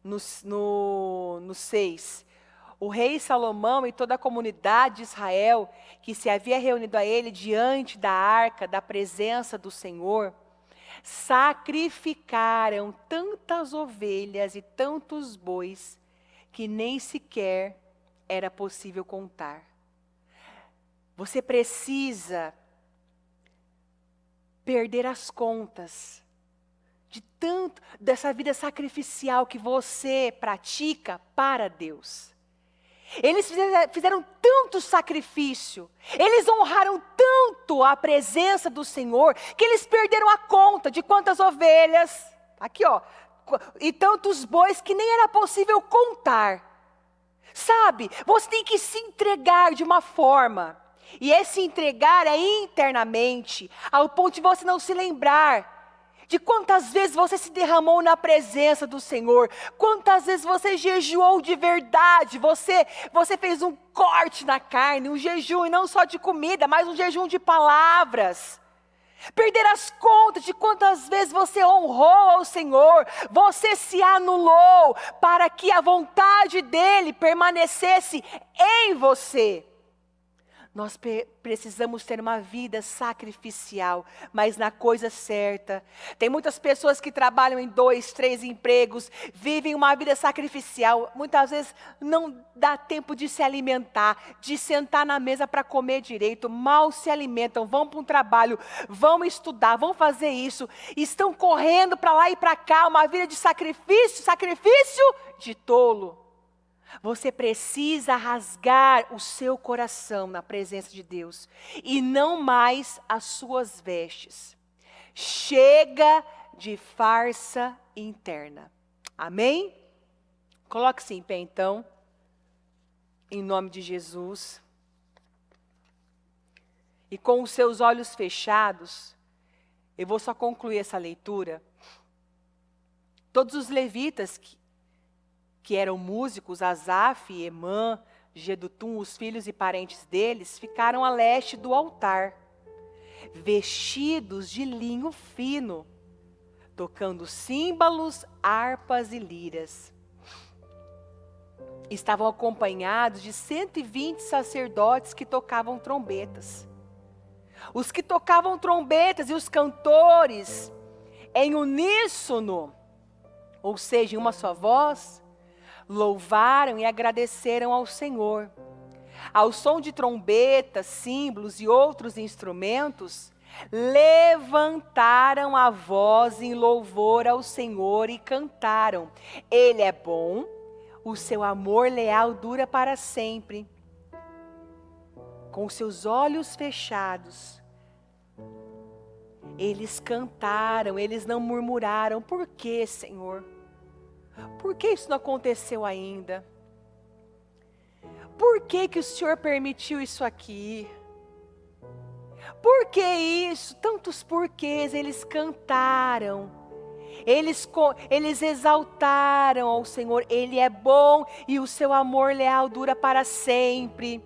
no 6. O rei Salomão e toda a comunidade de Israel, que se havia reunido a ele diante da arca, da presença do Senhor, sacrificaram tantas ovelhas e tantos bois, que nem sequer era possível contar. Você precisa perder as contas de tanto dessa vida sacrificial que você pratica para Deus. Eles fizeram tanto sacrifício, eles honraram tanto a presença do Senhor, que eles perderam a conta de quantas ovelhas, e tantos bois que nem era possível contar. Sabe, você tem que se entregar de uma forma, e esse entregar é internamente, ao ponto de você não se lembrar de quantas vezes você se derramou na presença do Senhor, quantas vezes você jejuou de verdade, você fez um corte na carne, um jejum, e não só de comida, mas um jejum de palavras. Perder as contas de quantas vezes você honrou ao Senhor, você se anulou para que a vontade dEle permanecesse em você. Nós precisamos ter uma vida sacrificial, mas na coisa certa. Tem muitas pessoas que trabalham em 2, 3 empregos, vivem uma vida sacrificial. Muitas vezes não dá tempo de se alimentar, de sentar na mesa para comer direito. Mal se alimentam, vão para um trabalho, vão estudar, vão fazer isso. Estão correndo para lá e para cá, uma vida de sacrifício de tolo. Você precisa rasgar o seu coração na presença de Deus e não mais as suas vestes. Chega de farsa interna. Amém? Coloque-se em pé então, em nome de Jesus. E com os seus olhos fechados, eu vou só concluir essa leitura. Todos os levitas que eram músicos, Asaf, Emã, Jedutum, os filhos e parentes deles, ficaram a leste do altar. vestidos de linho fino, tocando símbolos, harpas e liras. Estavam acompanhados de 120 sacerdotes que tocavam trombetas. Os que tocavam trombetas e os cantores, em uníssono, ou seja, em uma só voz, louvaram e agradeceram ao Senhor. Ao som de trombetas, símbolos e outros instrumentos, levantaram a voz em louvor ao Senhor e cantaram: Ele é bom, o seu amor leal dura para sempre. Com seus olhos fechados, eles cantaram, eles não murmuraram. Por que, Senhor? Por que isso não aconteceu ainda? Por que que o Senhor permitiu isso aqui? Por que isso? Tantos porquês. Eles cantaram. Eles exaltaram ao Senhor. Ele é bom e o seu amor leal dura para sempre.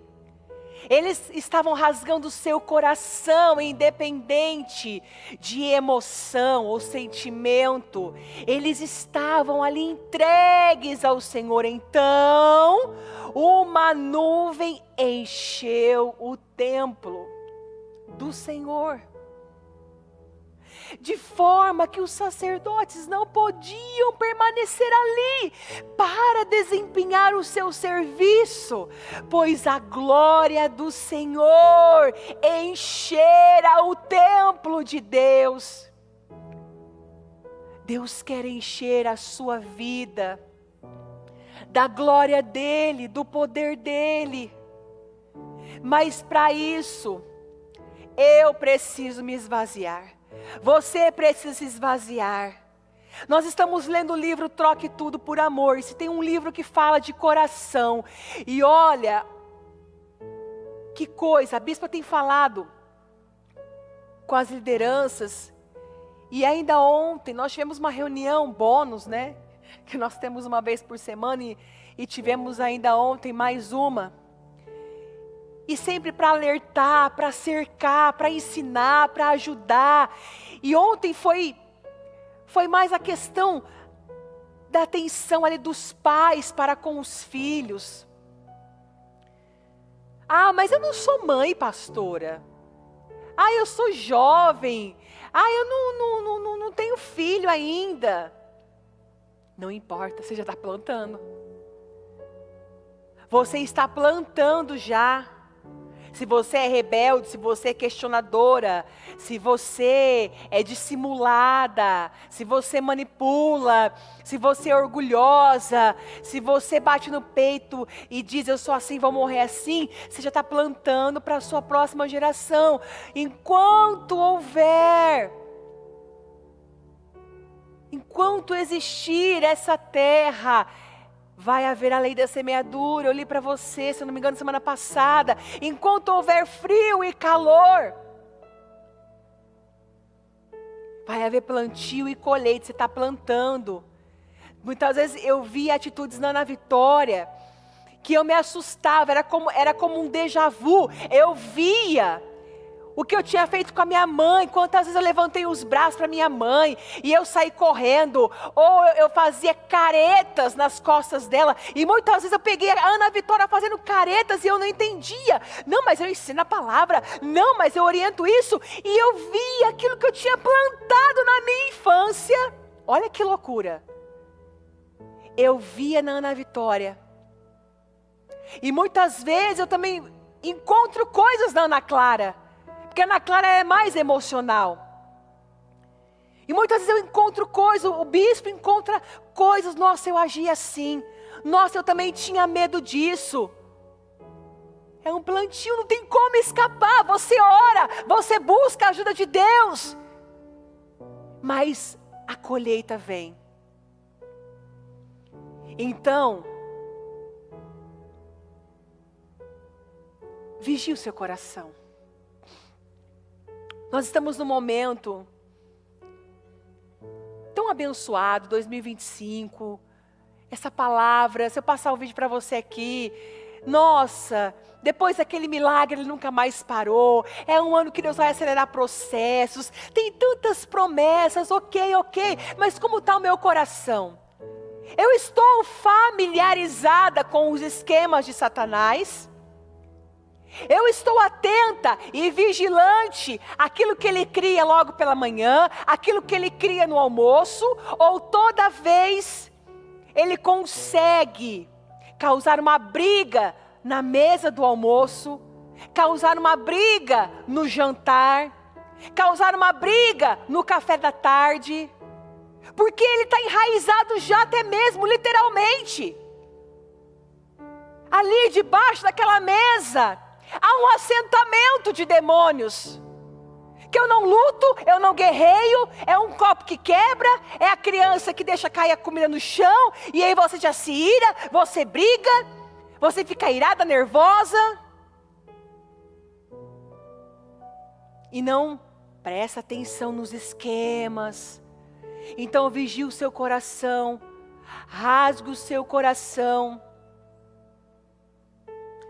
Eles estavam rasgando o seu coração, independente de emoção ou sentimento. Eles estavam ali entregues ao Senhor. Então, uma nuvem encheu o templo do Senhor, de forma que os sacerdotes não podiam permanecer ali para desempenhar o seu serviço, pois a glória do Senhor enchera o templo de Deus. Deus quer encher a sua vida da glória dEle, do poder dEle, mas para isso, eu preciso me esvaziar. Você precisa se esvaziar. Nós estamos lendo o livro Troque Tudo por Amor. E se tem um livro que fala de coração. E olha, que coisa, a bispa tem falado com as lideranças. E ainda ontem nós tivemos uma reunião bônus, né? Que nós temos uma vez por semana e tivemos ainda ontem mais uma. E sempre para alertar, para cercar, para ensinar, para ajudar. E ontem foi mais a questão da atenção ali dos pais para com os filhos. Ah, mas eu não sou mãe, pastora. Ah, eu sou jovem. Ah, eu não tenho filho ainda. Não importa, você já está plantando. Você está plantando já. Se você é rebelde, se você é questionadora, se você é dissimulada, se você manipula, se você é orgulhosa, se você bate no peito e diz eu sou assim, vou morrer assim, você já está plantando para a sua próxima geração. Enquanto existir essa terra, vai haver a lei da semeadura. Eu li para você, se eu não me engano, semana passada. Enquanto houver frio e calor, vai haver plantio e colheita. Você está plantando. Muitas vezes eu vi atitudes na Ana Vitória que eu me assustava. Era como um déjà vu. Eu via o que eu tinha feito com a minha mãe, quantas vezes eu levantei os braços para minha mãe, e eu saí correndo, ou eu fazia caretas nas costas dela, e muitas vezes eu peguei a Ana Vitória fazendo caretas, e eu não entendia. Não, mas eu ensino a palavra, não, mas eu oriento isso, e eu via aquilo que eu tinha plantado na minha infância. Olha que loucura. Eu via na Ana Vitória, e muitas vezes eu também encontro coisas na Ana Clara, porque a Ana Clara é mais emocional. E muitas vezes eu encontro coisas, o bispo encontra coisas. Nossa, eu agi assim. Nossa, eu também tinha medo disso. É um plantio, não tem como escapar. Você ora, você busca a ajuda de Deus. Mas a colheita vem. Então, vigie o seu coração. Nós estamos num momento tão abençoado, 2025, essa palavra, se eu passar o vídeo para você aqui, Nossa, depois daquele milagre ele nunca mais parou. É um ano que Deus vai acelerar processos. Tem tantas promessas, ok. Mas como está o meu coração? Eu estou familiarizada com os esquemas de Satanás? Eu estou atenta e vigilante àquilo que ele cria logo pela manhã, aquilo que ele cria no almoço, ou toda vez ele consegue causar uma briga na mesa do almoço, causar uma briga no jantar, causar uma briga no café da tarde, porque ele está enraizado já até mesmo, literalmente. Ali debaixo daquela mesa, há um assentamento de demônios, que eu não luto, eu não guerreio, é um copo que quebra, é a criança que deixa cair a comida no chão, e aí você já se ira, você briga, você fica irada, nervosa, e não presta atenção nos esquemas. Então vigie o seu coração, rasgue o seu coração,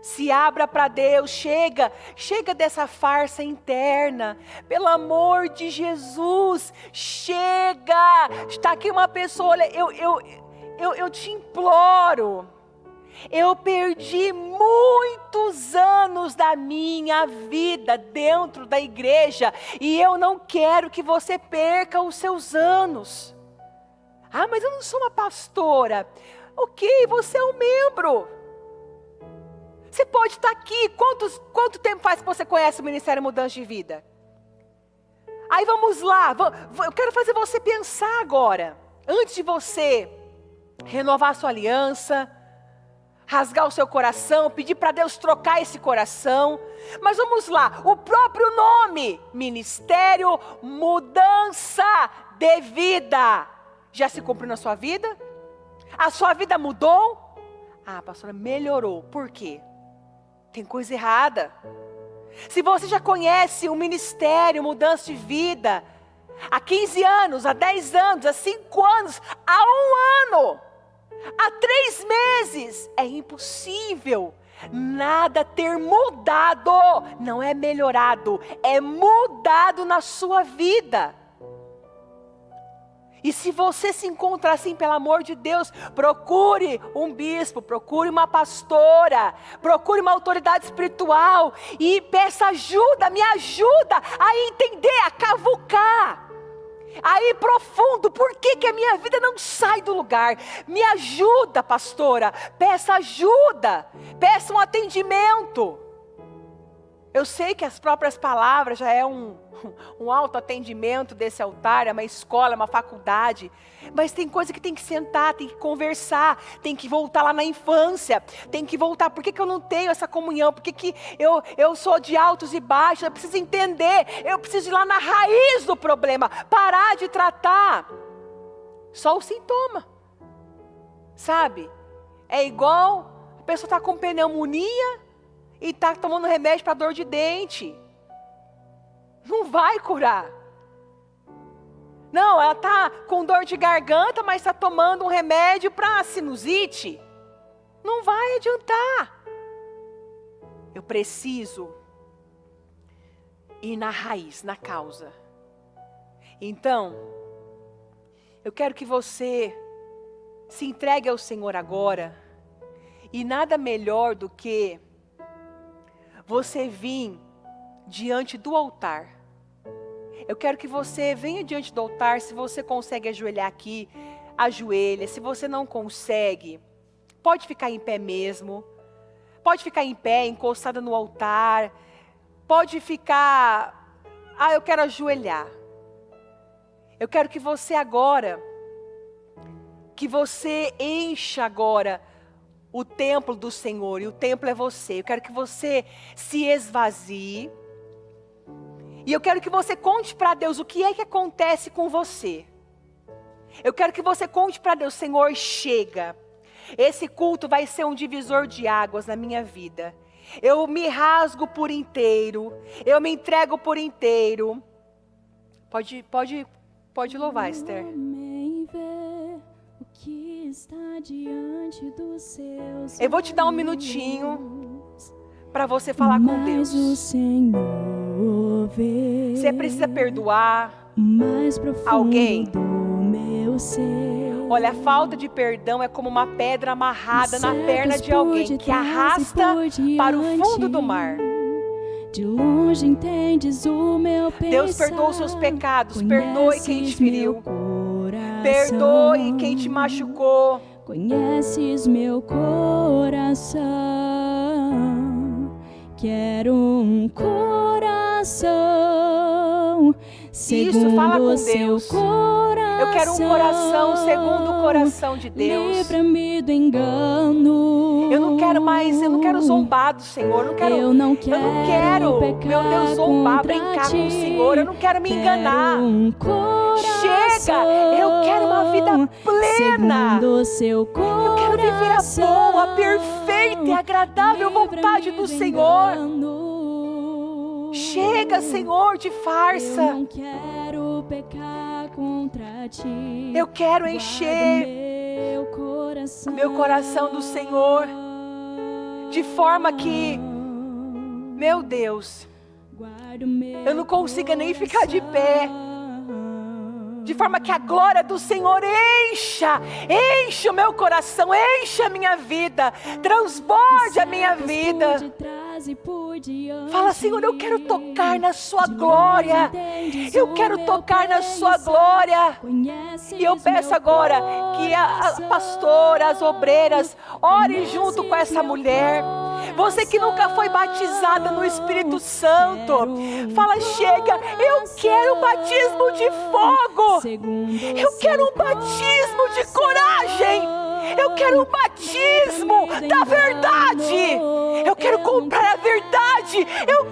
se abra para Deus, chega dessa farsa interna, pelo amor de Jesus, chega. Está aqui uma pessoa, olha, eu te imploro, eu perdi muitos anos da minha vida dentro da igreja, e eu não quero que você perca os seus anos. Ah, mas eu não sou uma pastora. Ok, você é um membro. Você pode estar aqui, quanto tempo faz que você conhece o Ministério Mudança de Vida? Aí vamos lá, eu quero fazer você pensar agora, antes de você renovar a sua aliança, rasgar o seu coração, pedir para Deus trocar esse coração. Mas vamos lá, o próprio nome, Ministério Mudança de Vida, já se cumpriu na sua vida? A sua vida mudou? Ah, pastora, melhorou, por quê? Tem coisa errada. Se você já conhece o Ministério Mudança de Vida, há 15 anos, há 10 anos, há 5 anos, há 1 ano, há 3 meses, é impossível nada ter mudado, não é melhorado, é mudado na sua vida. E se você se encontra assim, pelo amor de Deus, procure um bispo, procure uma pastora, procure uma autoridade espiritual e peça ajuda, me ajuda a entender, a cavucar, a ir profundo. Por que a minha vida não sai do lugar? Me ajuda, pastora, peça ajuda, peça um atendimento. Eu sei que as próprias palavras já é um autoatendimento desse altar, é uma escola, é uma faculdade. Mas tem coisa que tem que sentar, tem que conversar, tem que voltar lá na infância, tem que voltar. Por que eu não tenho essa comunhão? Por que eu sou de altos e baixos? Eu preciso entender, eu preciso ir lá na raiz do problema, parar de tratar só o sintoma, sabe? É igual a pessoa está com pneumonia e está tomando remédio para dor de dente. Não vai curar. Não, ela está com dor de garganta, mas está tomando um remédio para sinusite. Não vai adiantar. Eu preciso ir na raiz, na causa. Então, eu quero que você se entregue ao Senhor agora. E nada melhor do que você vir diante do altar. Eu quero que você venha diante do altar. Se você consegue ajoelhar aqui, ajoelha. Se você não consegue, pode ficar em pé mesmo. Pode ficar em pé, encostada no altar. Pode ficar, eu quero ajoelhar. Eu quero que você agora, que você encha agora o templo do Senhor, e o templo é você. Eu quero que você se esvazie, e eu quero que você conte para Deus o que é que acontece com você. Eu quero que você conte para Deus: Senhor, chega, esse culto vai ser um divisor de águas na minha vida. Eu me rasgo por inteiro, eu me entrego por inteiro. Pode louvar, Esther. Amei ver o que Eu vou te dar um minutinho para você falar com Deus. Você precisa perdoar alguém? Olha, a falta de perdão é como uma pedra amarrada na perna de alguém que arrasta para o fundo do mar. De longe entendes o meu pensar. Deus perdoa os seus pecados, perdoe quem te feriu, perdoe quem te machucou. Conheces meu coração, quero um coração segundo Isso, fala com seu Deus. coração. Eu quero um coração segundo o coração de Deus. Livra-me do engano. Eu não quero mais, eu não quero zombar do Senhor. Eu não quero, meu Deus, zombar, brincar com o Senhor. Eu não quero me enganar. Chega, eu quero uma vida plena. Eu quero viver a boa, perfeita e agradável vontade do Senhor. Chega, Senhor, de farsa. Eu não quero pecar contra ti. Eu quero encher meu coração do Senhor, de forma que, meu Deus, eu não consiga nem ficar de pé. De forma que a glória do Senhor encha o meu coração, encha a minha vida, transborde a minha vida. Fala, Senhor, eu quero tocar na sua glória. Eu quero tocar na sua glória. E eu peço agora que a pastora, as obreiras, ore junto com essa mulher. Você que nunca foi batizada no Espírito Santo, fala, chega, eu quero um batismo de fogo. Eu quero um batismo de coragem. Eu quero um batismo da verdade. Eu quero comprar a verdade. Eu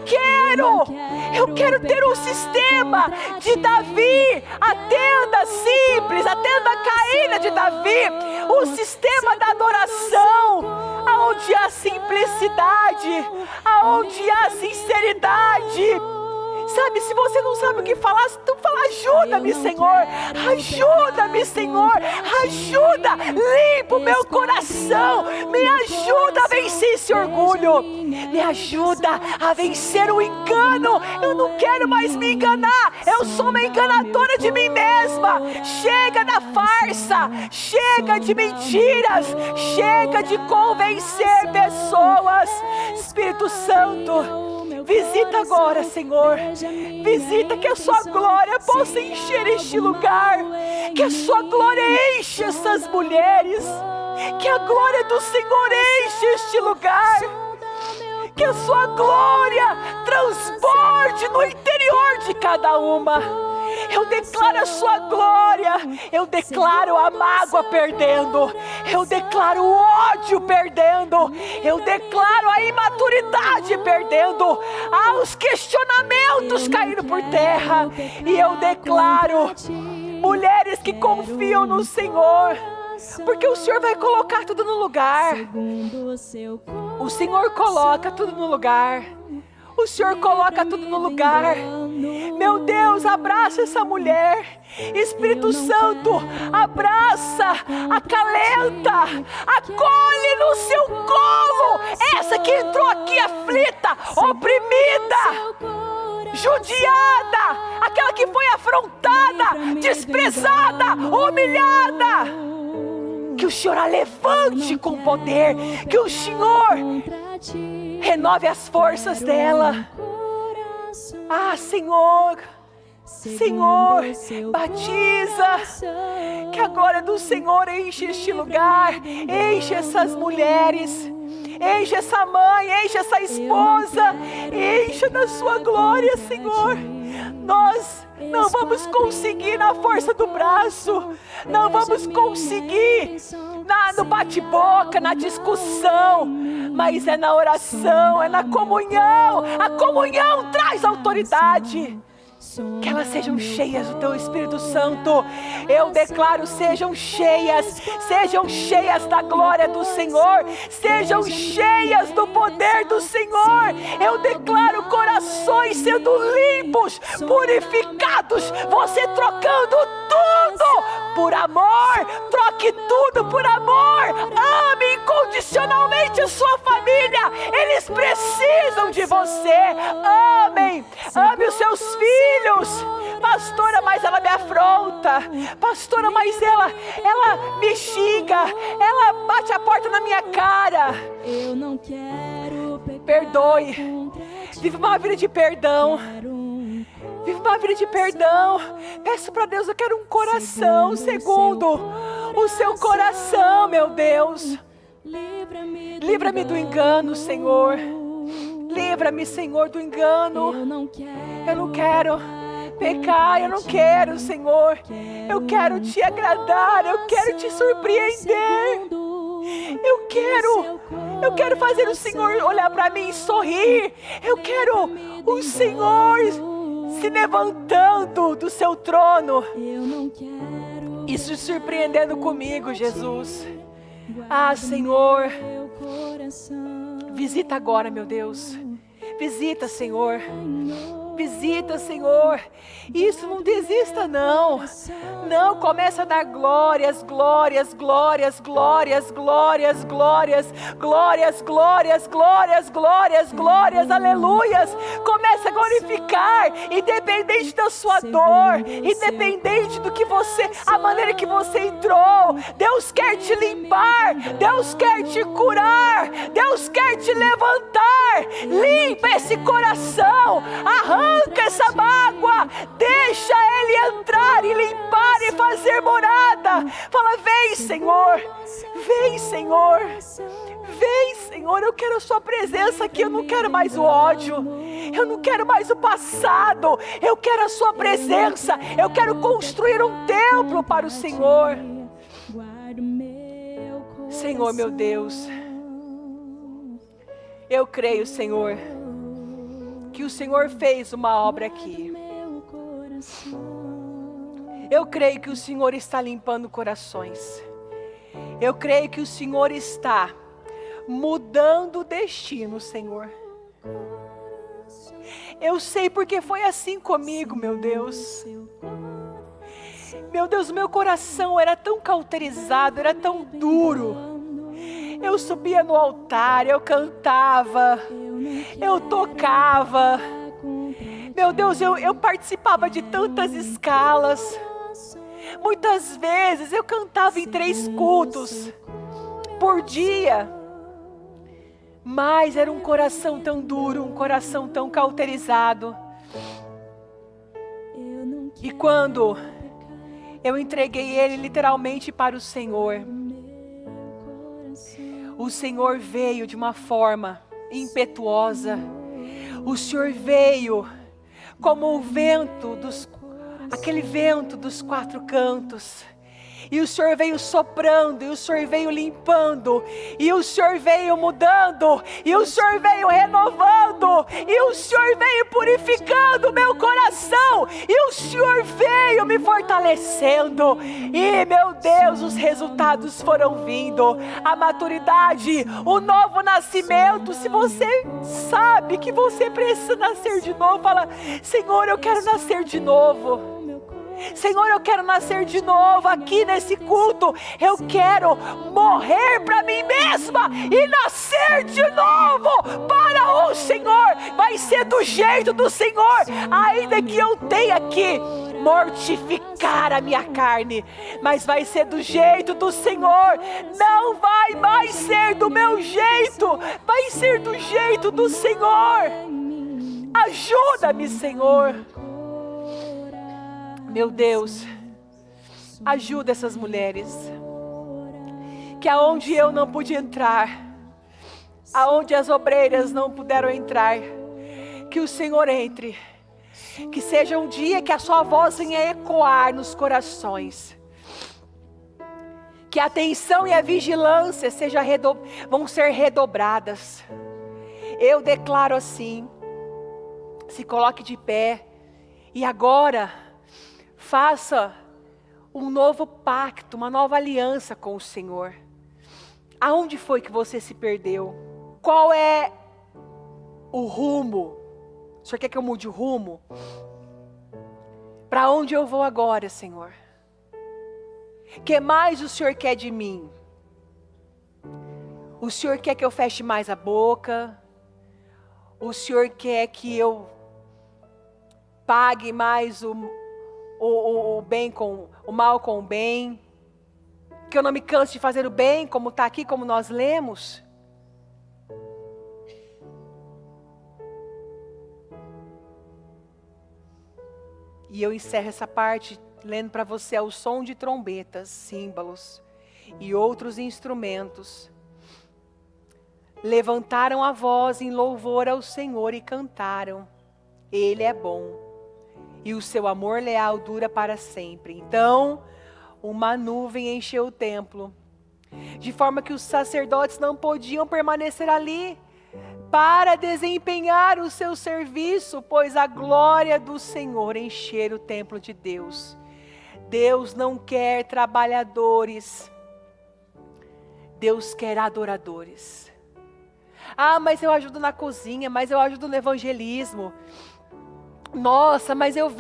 quero ter um sistema de Davi, a tenda simples, a tenda caída de Davi, o sistema da adoração, aonde há simplicidade, aonde há sinceridade. Sabe, se você não sabe o que falar, tu fala, ajuda-me, Senhor. Ajuda-me, Senhor. Ajuda, limpa o meu coração. Me ajuda a vencer esse orgulho. Me ajuda a vencer o engano. Eu não quero mais me enganar. Eu sou uma enganadora de mim mesma. Chega da farsa. Chega de mentiras. Chega de convencer pessoas. Espírito Santo, visita agora, Senhor. Visita, que a sua glória possa encher este lugar. Que a sua glória enche essas mulheres. Que a glória do Senhor enche este lugar. Que a sua glória transborde no interior de cada uma. Eu declaro a sua glória. Eu declaro a mágoa perdendo. Eu declaro o ódio perdendo. Eu declaro a imaturidade perdendo. Os questionamentos caindo por terra. E eu declaro mulheres que confiam no Senhor, porque o Senhor vai colocar tudo no lugar. O Senhor coloca tudo no lugar. O Senhor coloca tudo no lugar. Meu Deus, abraça essa mulher. Espírito Santo, abraça, acalenta, acolhe no seu colo essa que entrou aqui aflita, oprimida, judiada, aquela que foi afrontada, desprezada, humilhada. Que o Senhor a levante com poder, que o Senhor renove as forças dela. Senhor, Senhor, batiza, que a glória do Senhor enche este lugar, enche essas mulheres, enche essa mãe, enche essa esposa, enche da sua glória, Senhor. Nós não vamos conseguir na força do braço, não vamos conseguir no bate-boca, na discussão, mas é na oração, é na comunhão. A comunhão traz autoridade. Que elas sejam cheias do Teu Espírito Santo. Eu declaro, sejam cheias da glória do Senhor, sejam cheias do poder do Senhor. Eu declaro corações sendo limpos, purificados, você trocando tudo por amor, troque tudo por amor, ame incondicionalmente a sua família, eles precisam de você, ame os seus filhos. Pastora, mas ela me afronta, pastora, mas ela me xinga, ela bate a porta na minha cara. Eu não quero pecar. Perdoe, contra ti. vive uma vida de perdão. Vive uma vida de perdão. Peço para Deus, eu quero um coração segundo o seu coração, meu Deus. Livra-me do engano, Senhor. Livra-me, Senhor, do engano. Eu não quero pecar, eu não quero, Senhor. Eu quero te agradar, eu quero te surpreender. Eu quero fazer o Senhor olhar para mim e sorrir. Eu quero o Senhor se levantando do seu trono e se surpreendendo comigo, Jesus. Ah, Senhor, visita agora, meu Deus. Visita, Senhor. Visita, Senhor. Isso, não desista, não. Não, começa a dar glórias, glórias, glórias, glórias, glórias, glórias, glórias, glórias, glórias, glórias, glórias, aleluias. Começa a glorificar, independente da sua dor, independente do que você, a maneira que você entrou. Deus quer te limpar, Deus quer te curar, Deus quer te levantar. Limpa esse coração, arranca essa mágoa, deixa Ele entrar e limpar e fazer morada. Fala, vem, Senhor, vem, Senhor, vem, Senhor. Eu quero a sua presença aqui, eu não quero mais o ódio, eu não quero mais o passado, eu quero a sua presença. Eu quero construir um templo para o Senhor. Senhor, meu Deus, eu creio, Senhor, que o Senhor fez uma obra aqui. Eu creio que o Senhor está limpando corações. Eu creio que o Senhor está mudando o destino, Senhor. Eu sei porque foi assim comigo, meu Deus. Meu Deus, meu coração era tão cauterizado, era tão duro. Eu subia no altar, eu cantava, eu tocava. Meu Deus, eu participava de tantas escalas. Muitas vezes eu cantava em 3 cultos por dia. Mas era um coração tão duro, um coração tão cauterizado. E quando eu entreguei ele literalmente para o Senhor, o Senhor veio de uma forma impetuosa. O Senhor veio como o vento aquele vento dos 4 cantos. E o Senhor veio soprando, e o Senhor veio limpando, e o Senhor veio mudando, e o Senhor veio renovando, e o Senhor veio purificando o meu coração, e o Senhor veio me fortalecendo. E, meu Deus, os resultados foram vindo, a maturidade, o novo nascimento. Se você sabe que você precisa nascer de novo, fala: Senhor, eu quero nascer de novo. Senhor, eu quero nascer de novo aqui nesse culto. Eu quero morrer para mim mesma e nascer de novo para o Senhor. Vai ser do jeito do Senhor, ainda que eu tenha que mortificar a minha carne, mas vai ser do jeito do Senhor. Não vai mais ser do meu jeito, vai ser do jeito do Senhor. Ajuda-me, Senhor. Meu Deus, ajuda essas mulheres, que aonde eu não pude entrar, aonde as obreiras não puderam entrar, que o Senhor entre, que seja um dia que a sua voz venha ecoar nos corações, que a atenção e a vigilância vão ser redobradas. Eu declaro assim, se coloque de pé E agora, faça um novo pacto, uma nova aliança com o Senhor. Aonde foi que você se perdeu? Qual é o rumo? O Senhor quer que eu mude o rumo? Para onde eu vou agora, Senhor? O que mais o Senhor quer de mim? O Senhor quer que eu feche mais a boca? O Senhor quer que eu pague mais o bem com o mal com o bem? Que eu não me canse de fazer o bem, como está aqui, como nós lemos? E eu encerro essa parte lendo para você ao som de trombetas, símbolos e outros instrumentos. Levantaram a voz em louvor ao Senhor e cantaram: Ele é bom, e o seu amor leal dura para sempre. Então, uma nuvem encheu o templo, de forma que os sacerdotes não podiam permanecer ali para desempenhar o seu serviço, pois a glória do Senhor enchera o templo de Deus. Deus não quer trabalhadores, Deus quer adoradores. Ah, mas eu ajudo na cozinha, mas eu ajudo no evangelismo. Nossa, mas eu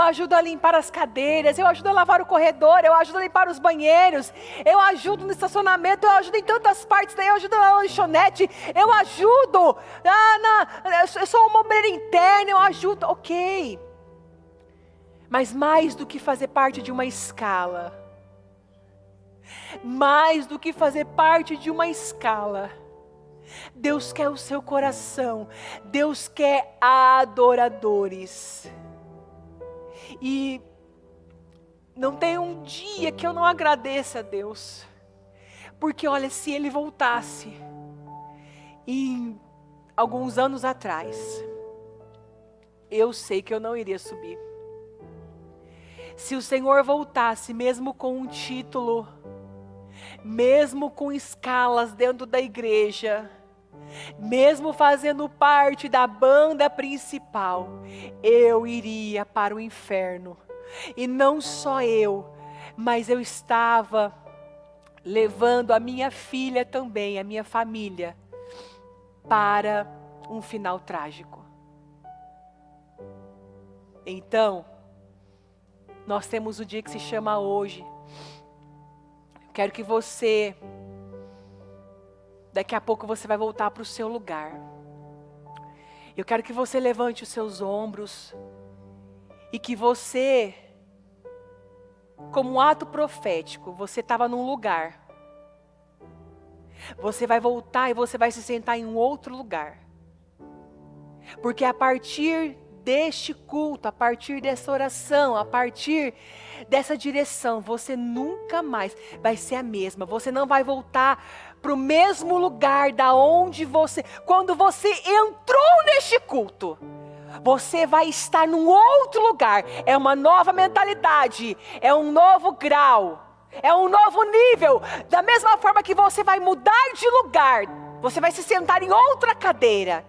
ajudo a limpar as cadeiras, eu ajudo a lavar o corredor, eu ajudo a limpar os banheiros, eu ajudo no estacionamento, eu ajudo em tantas partes, daí eu ajudo na lanchonete, eu ajudo, eu sou uma obreira interna, eu ajudo, ok. Mas mais do que fazer parte de uma escala, Deus quer o seu coração, Deus quer adoradores. E não tem um dia que eu não agradeça a Deus, porque olha, se Ele voltasse, em alguns anos atrás, eu sei que eu não iria subir. Se o Senhor voltasse, mesmo com um título, mesmo com escalas dentro da igreja, mesmo fazendo parte da banda principal, eu iria para o inferno. E não só eu, mas eu estava levando a minha filha também, a minha família, para um final trágico. Então, nós temos o dia que se chama hoje. Quero que você, daqui a pouco você vai voltar para o seu lugar. Eu quero que você levante os seus ombros e que você, como um ato profético, você estava num lugar. Você vai voltar e você vai se sentar em um outro lugar. Porque a partir deste culto, a partir dessa oração, a partir dessa direção, você nunca mais vai ser a mesma. Você não vai voltar para o mesmo lugar da onde você, quando você entrou neste culto, você vai estar num outro lugar. É uma nova mentalidade, é um novo grau, é um novo nível. Da mesma forma que você vai mudar de lugar, você vai se sentar em outra cadeira,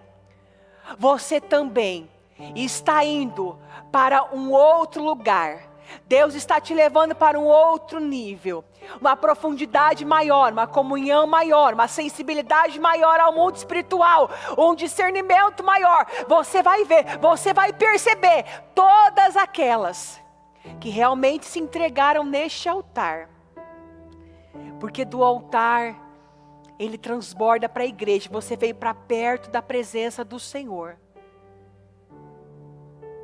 você também está indo para um outro lugar. Deus está te levando para um outro nível, uma profundidade maior, uma comunhão maior, uma sensibilidade maior ao mundo espiritual, um discernimento maior. Você vai ver, você vai perceber todas aquelas que realmente se entregaram neste altar, porque do altar ele transborda para a igreja. Você veio para perto da presença do Senhor.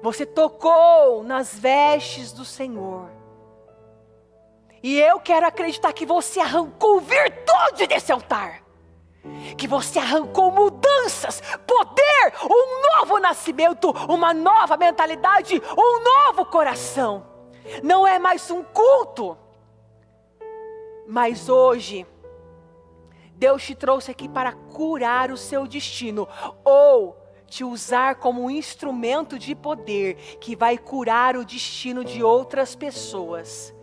Você tocou nas vestes do Senhor. E eu quero acreditar que você arrancou virtude desse altar. Que você arrancou mudanças, poder, um novo nascimento, uma nova mentalidade, um novo coração. Não é mais um culto. Mas hoje, Deus te trouxe aqui para curar o seu destino. Ou te usar como um instrumento de poder que vai curar o destino de outras pessoas.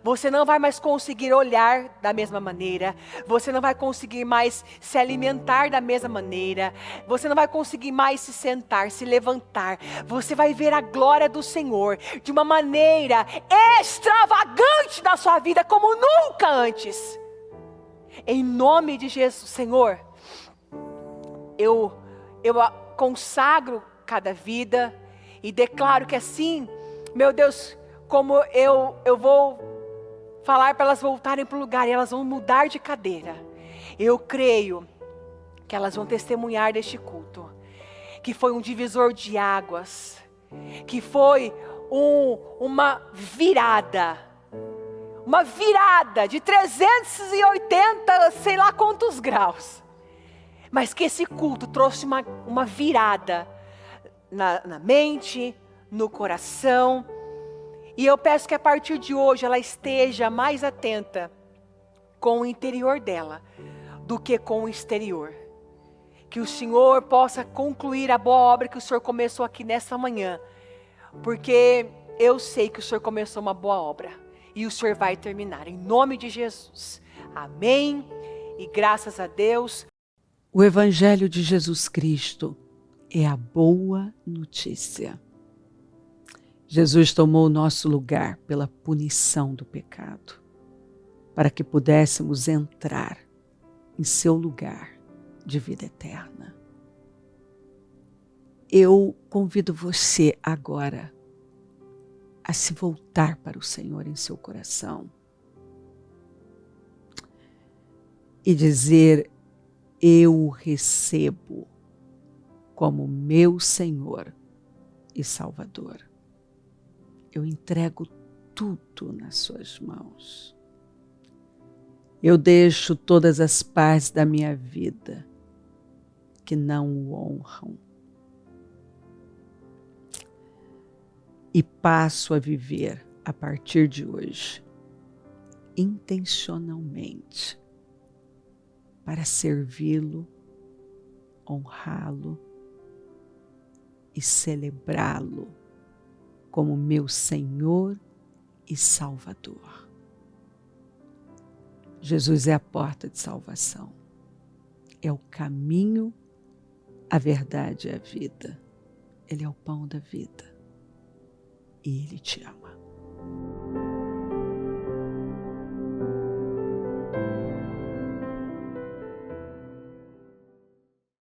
Você não vai mais conseguir olhar da mesma maneira. Você não vai conseguir mais se alimentar da mesma maneira. Você não vai conseguir mais se sentar, se levantar. Você vai ver a glória do Senhor de uma maneira extravagante na sua vida, como nunca antes. Em nome de Jesus, Senhor, eu consagro cada vida e declaro que assim, meu Deus, como eu vou falar para elas voltarem para o lugar e elas vão mudar de cadeira. Eu creio que elas vão testemunhar deste culto, que foi um divisor de águas, que foi uma virada de 380, sei lá quantos graus. Mas que esse culto trouxe uma virada na mente, no coração. E eu peço que a partir de hoje ela esteja mais atenta com o interior dela do que com o exterior. Que o Senhor possa concluir a boa obra que o Senhor começou aqui nessa manhã. Porque eu sei que o Senhor começou uma boa obra. E o Senhor vai terminar. Em nome de Jesus. Amém. E graças a Deus. O Evangelho de Jesus Cristo é a boa notícia. Jesus tomou o nosso lugar pela punição do pecado, para que pudéssemos entrar em seu lugar de vida eterna. Eu convido você agora a se voltar para o Senhor em seu coração e dizer: eu o recebo como meu Senhor e Salvador. Eu entrego tudo nas suas mãos. Eu deixo todas as partes da minha vida que não o honram e passo a viver a partir de hoje intencionalmente para servi-lo, honrá-lo e celebrá-lo como meu Senhor e Salvador. Jesus é a porta de salvação. É o caminho, a verdade e a vida. Ele é o pão da vida. E Ele te ama.